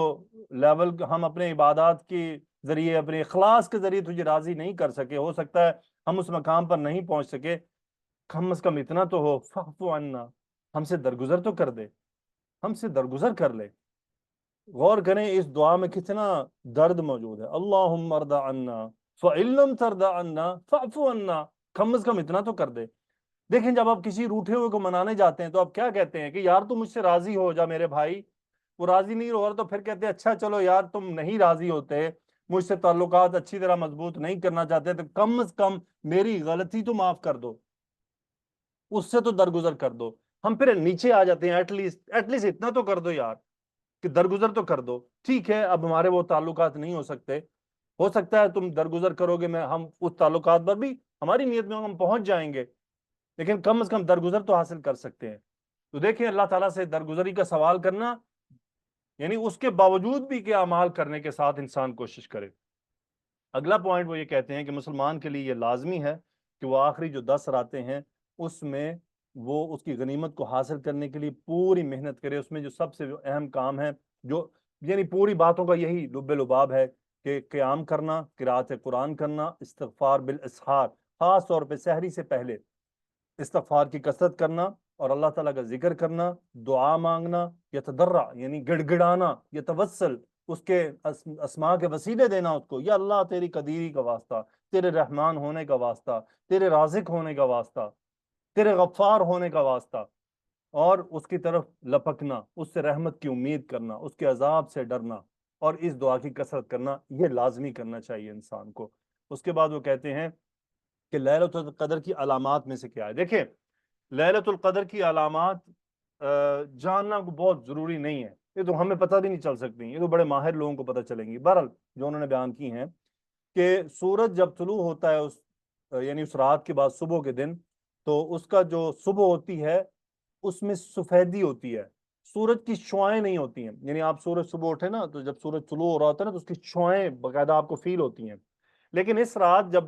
لیول، ہم اپنے عبادات کے ذریعے، اپنے اخلاص کے ذریعے تجھے راضی نہیں کر سکے، ہو سکتا ہے ہم اس مقام پر نہیں پہنچ سکے، کم از کم اتنا تو ہو فَاعْفُ عَنَّا، ہم سے درگزر تو کر دے، ہم سے درگزر کر لے۔ غور کریں اس دعا میں کتنا درد موجود ہے، اللہم ارض عنا فَإِن لَمْ تَرْضَ عَنَّا فَاعْفُ عَنَّا، کم از کم اتنا تو کر دے۔ دیکھیں جب آپ کسی روٹھے ہوئے کو منانے جاتے ہیں تو آپ کیا کہتے ہیں کہ یار تم مجھ سے راضی ہو جا میرے بھائی، وہ راضی نہیں ہو رہا تو پھر کہتے ہیں اچھا چلو یار تم نہیں راضی ہوتے، مجھ سے تعلقات اچھی طرح مضبوط نہیں کرنا چاہتے تو کم از کم میری غلطی تو معاف کر دو، اس سے تو درگزر کر دو۔ ہم پھر نیچے آ جاتے ہیں ایٹ لیسٹ اتنا تو کر دو یار، کہ درگزر تو کر دو، ٹھیک ہے اب ہمارے وہ تعلقات نہیں ہو سکتے، ہو سکتا ہے تم درگزر کرو گے، میں ہم اس تعلقات پر بھی ہماری نیت میں ہم پہنچ جائیں گے، لیکن کم از کم درگزر تو حاصل کر سکتے ہیں۔ تو دیکھیں اللہ تعالیٰ سے درگزری کا سوال کرنا، یعنی اس کے باوجود بھی کہ اعمال کرنے کے ساتھ انسان کوشش کرے۔ اگلا پوائنٹ وہ یہ کہتے ہیں کہ مسلمان کے لیے یہ لازمی ہے کہ وہ آخری جو 10 راتیں ہیں اس میں وہ اس کی غنیمت کو حاصل کرنے کے لیے پوری محنت کرے، اس میں جو سب سے جو اہم کام ہے، جو یعنی پوری باتوں کا یہی لب لباب ہے کہ قیام کرنا، قرات قرآن کرنا، استغفار بالاسحار، خاص طور پہ سحری سے پہلے استغفار کی کثرت کرنا اور اللہ تعالیٰ کا ذکر کرنا، دعا مانگنا، یتضرع یعنی گڑ گڑانا، یتوسل اس کے اسماء کے وسیلے دینا اس کو، یا اللہ تیری قدیری کا واسطہ، تیرے رحمان ہونے کا واسطہ، تیرے رازق ہونے کا واسطہ، تیرے غفار ہونے کا واسطہ، اور اس کی طرف لپکنا، اس سے رحمت کی امید کرنا، اس کے عذاب سے ڈرنا، اور اس دعا کی کثرت کرنا یہ لازمی کرنا چاہیے انسان کو۔ اس کے بعد وہ کہتے ہیں کہ لیلۃ القدر کی علامات میں سے کیا ہے۔ دیکھیں لیلۃ القدر کی علامات جاننا بہت ضروری نہیں ہے، یہ تو ہمیں پتہ بھی نہیں چل سکتی، یہ تو بڑے ماہر لوگوں کو پتہ چلیں گی۔ بہرحال جو انہوں نے بیان کی ہیں کہ سورج جب طلوع ہوتا ہے یعنی اس رات کے بعد صبح کے دن، تو اس کا جو صبح ہوتی ہے اس میں سفیدی ہوتی ہے، سورج کی شعائیں نہیں ہوتی ہیں، یعنی آپ سورج صبح اٹھے نا تو جب سورج طلوع ہو رہا ہوتا ہے نا تو اس کی شعائیں باقاعدہ آپ کو فیل ہوتی ہیں، لیکن اس رات جب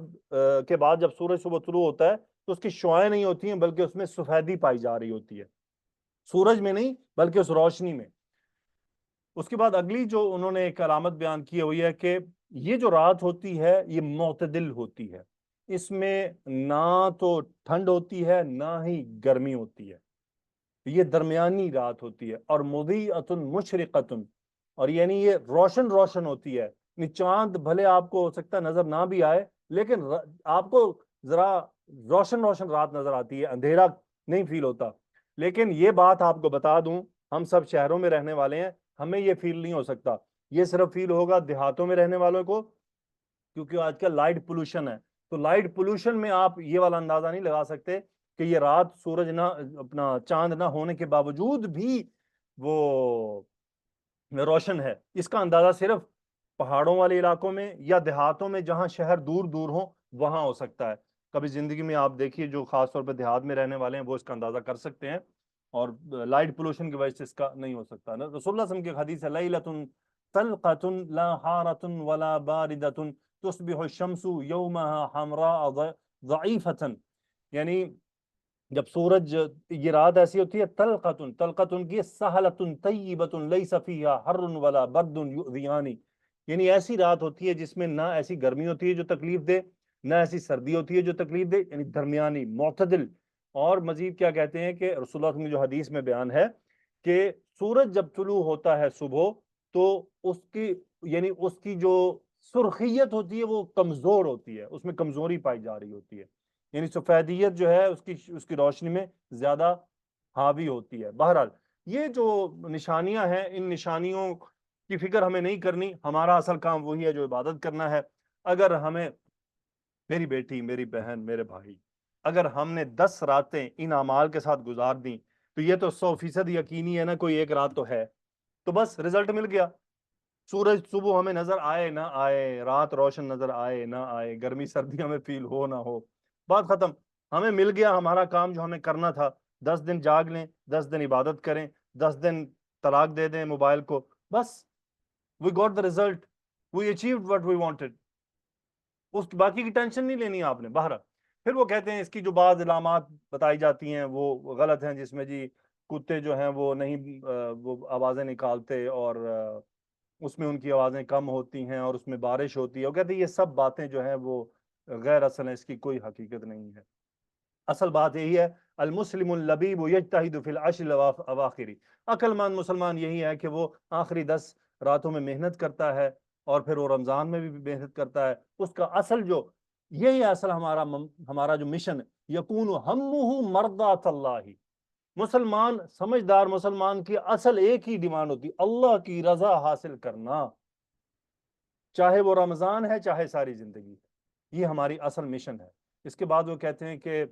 کے بعد جب سورج صبح طلوع ہوتا ہے تو اس کی شعائیں نہیں ہوتی ہیں بلکہ اس میں سفیدی پائی جا رہی ہوتی ہے، سورج میں نہیں بلکہ اس روشنی میں۔ اس کے بعد اگلی جو انہوں نے ایک علامت بیان کی ہوئی ہے کہ یہ جو رات ہوتی ہے یہ معتدل ہوتی ہے، اس میں نہ تو ٹھنڈ ہوتی ہے نہ ہی گرمی ہوتی ہے، یہ درمیانی رات ہوتی ہے، اور مضیئۃ مشرقۃ، اور یعنی یہ روشن روشن ہوتی ہے، یعنی چاند بھلے آپ کو ہو سکتا ہے نظر نہ بھی آئے لیکن آپ کو ذرا روشن روشن رات نظر آتی ہے، اندھیرا نہیں فیل ہوتا۔ لیکن یہ بات آپ کو بتا دوں، ہم سب شہروں میں رہنے والے ہیں، ہمیں یہ فیل نہیں ہو سکتا، یہ صرف فیل ہوگا دیہاتوں میں رہنے والوں کو، کیونکہ آج کل لائٹ پولوشن ہے، تو لائٹ پولوشن میں آپ یہ والا اندازہ نہیں لگا سکتے کہ یہ رات سورج نہ اپنا چاند نہ ہونے کے باوجود بھی وہ روشن ہے، اس کا اندازہ صرف پہاڑوں والے علاقوں میں یا دیہاتوں میں جہاں شہر دور دور ہوں وہاں ہو سکتا ہے۔ کبھی زندگی میں آپ دیکھیے جو خاص طور پہ دیہات میں رہنے والے ہیں وہ اس کا اندازہ کر سکتے ہیں، اور لائٹ پولوشن کی وجہ سے اس کا نہیں ہو سکتا۔ رسول اللہ صلی اللہ علیہ وسلم کی حدیث ہے لیلۃ طلقۃ لا حارۃ ولا باردۃ تصبح الشمس یومها حمراء ضعیفۃ، یعنی جب سورج، یہ رات ایسی ہوتی ہے تلقتن، تلقتن کی سہلتن طیبتن لیس فیہا حر ولا برد یؤذیانی، یعنی ایسی رات ہوتی ہے جس میں نہ ایسی گرمی ہوتی ہے جو تکلیف دے نہ ایسی سردی ہوتی ہے جو تکلیف دے، یعنی درمیانی معتدل۔ اور مزید کیا کہتے ہیں کہ رسول اللہ کی جو حدیث میں بیان ہے کہ سورج جب طلوع ہوتا ہے صبح تو اس کی یعنی اس کی جو سرخیت ہوتی ہے وہ کمزور ہوتی ہے، اس میں کمزوری پائی جا رہی ہوتی ہے، یعنی سفیدیت جو ہے اس کی روشنی میں زیادہ حاوی ہوتی ہے۔ بہرحال یہ جو نشانیاں ہیں ان نشانیوں کی فکر ہمیں نہیں کرنی، ہمارا اصل کام وہی ہے جو عبادت کرنا ہے۔ اگر ہمیں، میری بیٹی، میری بہن، میرے بھائی، اگر ہم نے 10 راتیں ان اعمال کے ساتھ گزار دیں تو یہ تو 100% یقینی ہے نا کوئی ایک رات تو ہے، تو بس رزلٹ مل گیا۔ سورج صبح ہمیں نظر آئے نہ آئے، رات روشن نظر آئے نہ آئے، گرمی سردی ہمیں فیل ہو نہ ہو، بات ختم، ہمیں مل گیا ہمارا کام جو ہمیں کرنا تھا۔ 10 دن جاگ لیں، 10 دن عبادت کریں، 10 دن طلاق دے دیں موبائل کو، بس we got the result, we achieved what we wanted, اس باقی کی ٹینشن نہیں لینی آپ نے۔ بہرحال پھر وہ کہتے ہیں اس کی جو بعض علامات بتائی جاتی ہیں وہ غلط ہیں، جس میں جی کتے جو ہیں وہ نہیں وہ آوازیں نکالتے اور اس میں ان کی آوازیں کم ہوتی ہیں اور اس میں بارش ہوتی ہے، وہ کہتے ہیں یہ سب باتیں جو ہیں وہ غیر اصل ہیں، اس کی کوئی حقیقت نہیں ہے۔ اصل بات یہی ہے المسلم اللبیب یجتہد فی العشر الاواخر، عقل مند مسلمان یہی ہے کہ وہ آخری 10 راتوں میں محنت کرتا ہے اور پھر وہ رمضان میں بھی محنت کرتا ہے۔ اس کا اصل جو یہی اصل ہمارا جو مشن ہے، یکون ہمہ مرضات اللہ، مسلمان سمجھدار مسلمان کی اصل ایک ہی ڈیمانڈ ہوتی، اللہ کی رضا حاصل کرنا، چاہے وہ رمضان ہے چاہے ساری زندگی ہے، یہ ہماری اصل مشن ہے۔ اس کے بعد وہ کہتے ہیں کہ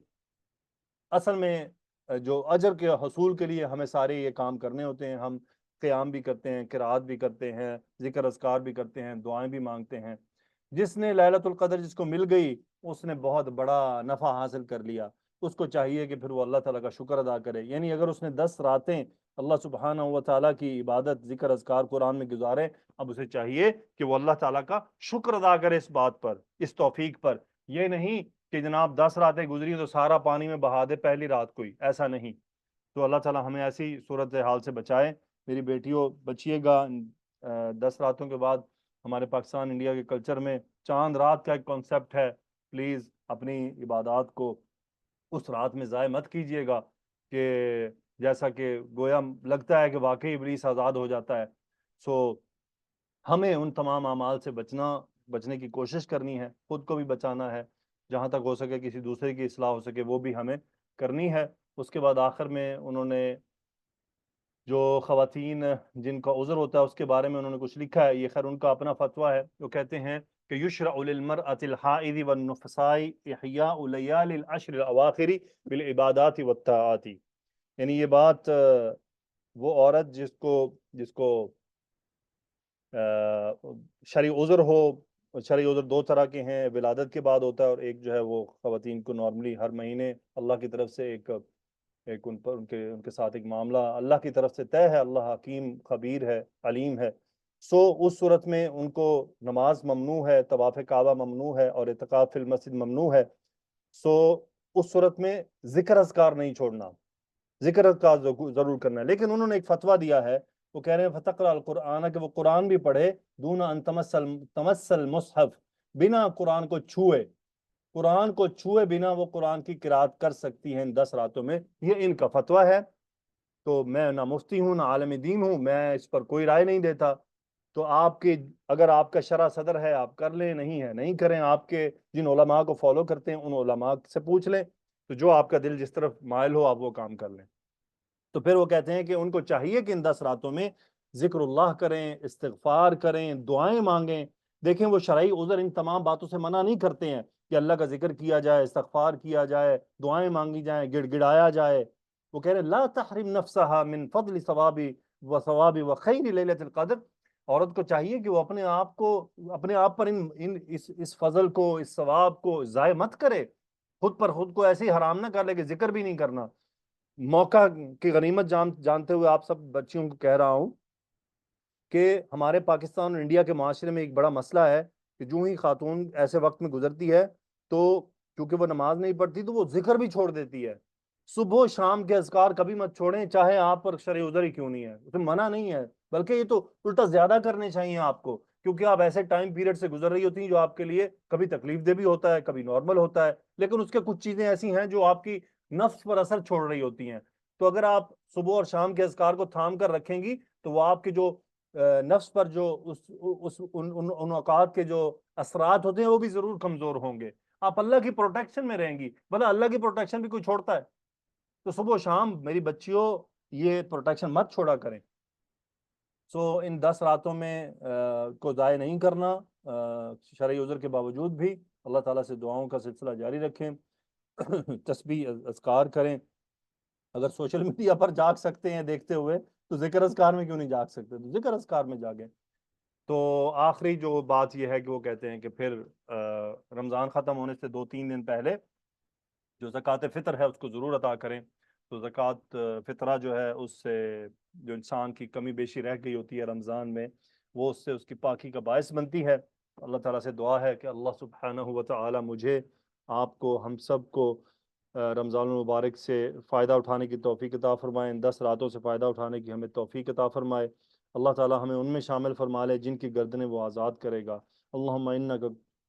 اصل میں جو اجر کے حصول کے لیے ہمیں سارے یہ کام کرنے ہوتے ہیں، ہم قیام بھی کرتے ہیں، قرات بھی کرتے ہیں، ذکر اذکار بھی کرتے ہیں، دعائیں بھی مانگتے ہیں۔ جس نے لیلۃ القدر جس کو مل گئی اس نے بہت بڑا نفع حاصل کر لیا، اس کو چاہیے کہ پھر وہ اللہ تعالیٰ کا شکر ادا کرے، یعنی اگر اس نے 10 راتیں اللہ سبحانہ و تعالیٰ کی عبادت، ذکر اذکار قرآن میں گزارے، اب اسے چاہیے کہ وہ اللہ تعالیٰ کا شکر ادا کرے اس بات پر، اس توفیق پر، یہ نہیں کہ جناب 10 راتیں گزری تو سارا پانی میں بہا دے پہلی رات کوئی، ایسا نہیں۔ تو اللہ تعالیٰ ہمیں ایسی صورت حال سے بچائے۔ میری بیٹیوں بچیے گا، 10 راتوں کے بعد ہمارے پاکستان انڈیا کے کلچر میں چاند رات کا ایک کانسیپٹ ہے، پلیز اپنی عبادات کو اس رات میں ضائع مت کیجیے گا، کہ جیسا کہ گویا لگتا ہے کہ واقعی ابلیس آزاد ہو جاتا ہے۔ سو ہمیں ان تمام اعمال سے بچنے کی کوشش کرنی ہے، خود کو بھی بچانا ہے، جہاں تک ہو سکے کسی دوسرے کی اصلاح ہو سکے وہ بھی ہمیں کرنی ہے۔ اس کے بعد آخر میں انہوں نے جو خواتین جن کا عذر ہوتا ہے اس کے بارے میں انہوں نے کچھ لکھا ہے، یہ خیر ان کا اپنا فتویٰ ہے۔ وہ کہتے ہیں کہ یشرع للمرأة الحائض والنفساء احیاء لیال العشر الاواخر بالعبادات والطاعات، یعنی یہ بات وہ عورت جس کو شرعی عذر ہو، شرعی عذر 2 طرح کے ہیں، ولادت کے بعد ہوتا ہے، اور ایک جو ہے وہ خواتین کو نارملی ہر مہینے اللہ کی طرف سے ایک ان پر ان کے ساتھ ایک معاملہ اللہ کی طرف سے طے ہے، اللہ حکیم خبیر ہے، علیم ہے۔ اس صورت میں ان کو نماز ممنوع ہے، طواف کعبہ ممنوع ہے، اور اعتکاف فی المسجد ممنوع ہے۔ اس صورت میں ذکر اذکار نہیں چھوڑنا، ذکر اذکار ضرور کرنا ہے۔ لیکن انہوں نے ایک فتویٰ دیا ہے، وہ کہہ رہے ہیں فتقرأ القرآن، کہ وہ قرآن بھی پڑھے دون ان تمسل مصحف، بنا قرآن کو چھوئے، قرآن کو چھوئے بنا وہ قرآن کی قرات کر سکتی ہیں ان 10 راتوں میں۔ یہ ان کا فتویٰ ہے۔ تو میں نہ مفتی ہوں نہ عالم دین ہوں، میں اس پر کوئی رائے نہیں دیتا۔ تو آپ کی اگر آپ کا شرح صدر ہے آپ کر لیں، نہیں ہے نہیں کریں، آپ کے جن علماء کو فالو کرتے ہیں ان علماء سے پوچھ لیں، تو جو آپ کا دل جس طرف مائل ہو آپ وہ کام کر لیں۔ تو پھر وہ کہتے ہیں کہ ان کو چاہیے کہ ان 10 راتوں میں ذکر اللہ کریں، استغفار کریں، دعائیں مانگیں۔ دیکھیں وہ شرعی عذر ان تمام باتوں سے منع نہیں کرتے ہیں کہ اللہ کا ذکر کیا جائے، استغفار کیا جائے، دعائیں مانگی جائیں، گڑ گڑایا جائے۔ وہ کہہ رہے لا تحرم نفسها من فضل ثواب و خیر لیلۃ القدر۔ عورت کو چاہیے کہ وہ اپنے آپ پر اس فضل کو، اس ثواب کو ضائع مت کرے، خود کو ایسے ہی حرام نہ کر لے کہ ذکر بھی نہیں کرنا۔ موقع کی غنیمت جانتے ہوئے آپ سب بچیوں کو کہہ رہا ہوں کہ ہمارے پاکستان اور انڈیا کے معاشرے میں ایک بڑا مسئلہ ہے کہ جو ہی خاتون ایسے وقت میں گزرتی ہے تو کیونکہ وہ نماز نہیں پڑھتی تو وہ ذکر بھی چھوڑ دیتی ہے۔ صبح و شام کے اذکار کبھی مت چھوڑیں، چاہے آپ پر شرعی عذر ہی کیوں نہیں ہے، اسے منع نہیں ہے، بلکہ یہ تو الٹا زیادہ کرنے چاہیے آپ کو، کیونکہ آپ ایسے ٹائم پیریڈ سے گزر رہی ہوتی ہیں جو آپ کے لیے کبھی تکلیف دہ بھی ہوتا ہے، کبھی نارمل ہوتا ہے، لیکن اس کے کچھ چیزیں ایسی ہیں جو آپ کی نفس پر اثر چھوڑ رہی ہوتی ہیں۔ تو اگر آپ صبح اور شام کے اذکار کو تھام کر رکھیں گی تو وہ آپ کے جو نفس پر جو ان اوقات کے جو اثرات ہوتے ہیں وہ بھی ضرور کمزور ہوں گے، آپ اللہ کی پروٹیکشن میں رہیں گی۔ بھلا اللہ کی پروٹیکشن بھی کوئی چھوڑتا ہے؟ تو صبح و شام میری بچیوں یہ پروٹیکشن مت چھوڑا کریں۔ ان 10 راتوں میں کو ضائع نہیں کرنا، شرعی عذر کے باوجود بھی اللہ تعالیٰ سے دعاؤں کا سلسلہ جاری رکھیں، تسبیح اذکار کریں۔ اگر سوشل میڈیا پر جاگ سکتے ہیں دیکھتے ہوئے تو ذکر اذکار میں کیوں نہیں جاگ سکتے؟ تو ذکر اذکار میں جاگیں۔ تو آخری جو بات یہ ہے کہ وہ کہتے ہیں کہ پھر رمضان ختم ہونے سے 2-3 دن پہلے جو زکوٰۃ فطر ہے اس کو ضرور عطا کریں۔ تو زکوٰۃ فطرہ جو ہے اس سے جو انسان کی کمی بیشی رہ گئی ہوتی ہے رمضان میں، وہ اس سے اس کی پاکی کا باعث بنتی ہے۔ اللہ تعالیٰ سے دعا ہے کہ اللہ سبحانہ و تعالیٰ مجھے، آپ کو، ہم سب کو رمضان المبارک سے فائدہ اٹھانے کی توفیق عطا فرمائے، ان 10 راتوں سے فائدہ اٹھانے کی ہمیں توفیق عطا فرمائے۔ اللہ تعالیٰ ہمیں ان میں شامل فرما لے جن کی گردنیں وہ آزاد کرے گا۔ اللہم انک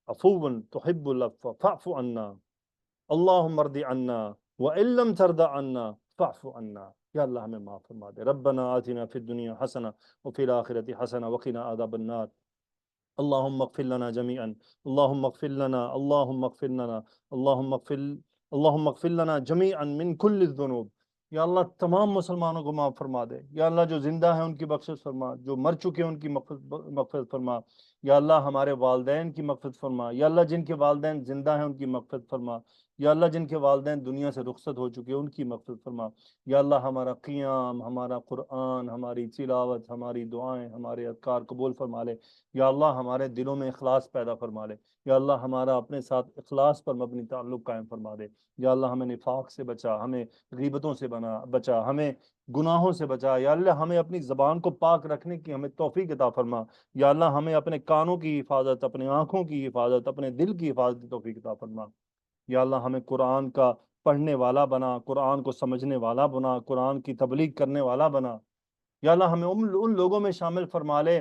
عفو تحب العفو فاعف عنا، اللہم ارض عنا وان لم ترض عنا فاعف عنا۔ یا اللہ ہمیں معاف فرما دے۔ ربنا آتنا فی الدنیا حسنہ وفی الآخرۃ حسنہ وقنا عذاب النار۔ اللهم اغفر لنا جميعا، اللهم اغفر لنا، اللهم اغفر لنا، اللهم اغفر لنا جميعا من كل الذنوب۔ یا اللہ تمام مسلمانوں کو معاف فرما دے۔ یا اللہ جو زندہ ہیں ان کی بخشش فرما، جو مر چکے ہیں ان کی مغفرت فرما۔ یا اللہ ہمارے والدین کی مغفرت فرما۔ یا اللہ جن کے والدین زندہ ہیں ان کی مغفرت فرما۔ یا اللہ جن کے والدین دنیا سے رخصت ہو چکے ہیں ان کی مغفرت فرما۔ یا اللہ ہمارا قیام، ہمارا قرآن، ہماری تلاوت، ہماری دعائیں، ہمارے اذکار قبول فرما لے۔ یا اللہ ہمارے دلوں میں اخلاص پیدا فرما لے۔ یا اللہ ہمارا اپنے ساتھ اخلاص پر مبنی تعلق قائم فرما دے۔ یا اللہ ہمیں نفاق سے بچا، ہمیں غیبتوں سے بچا، ہمیں گناہوں سے بچا۔ یا اللہ ہمیں اپنی زبان کو پاک رکھنے کی ہمیں توفیق عطا فرما۔ یا اللہ ہمیں اپنے کانوں کی حفاظت، اپنے آنکھوں کی حفاظت، اپنے دل کی حفاظت کی توفیق عطا فرما۔ یا اللہ ہمیں قرآن کا پڑھنے والا بنا، قرآن کو سمجھنے والا بنا، قرآن کی تبلیغ کرنے والا بنا۔ یا اللہ ہمیں ان لوگوں میں شامل فرما لے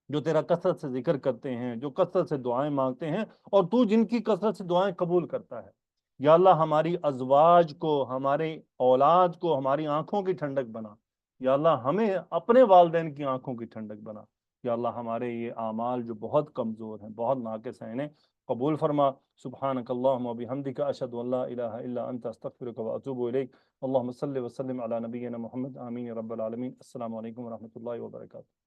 جو تیرا کثرت سے ذکر کرتے ہیں، جو کثرت سے دعائیں مانگتے ہیں، اور تو جن کی کثرت سے دعائیں قبول کرتا ہے۔ یا اللہ ہماری ازواج کو، ہمارے اولاد کو ہماری آنکھوں کی ٹھنڈک بنا۔ یا اللہ ہمیں اپنے والدین کی آنکھوں کی ٹھنڈک بنا۔ یا اللہ ہمارے یہ اعمال جو بہت کمزور ہیں، بہت ناقص ہیں، انہیں قبول فرما۔ سبحانک اللہم و بحمدک، اشہد ان لا الہ الا انت، استغفرک و اتوب الیک۔ اللہم صلی وسلم علی نبینا محمد، آمین یا رب العالمین۔ السلام علیکم ورحمۃ اللہ وبرکاتہ۔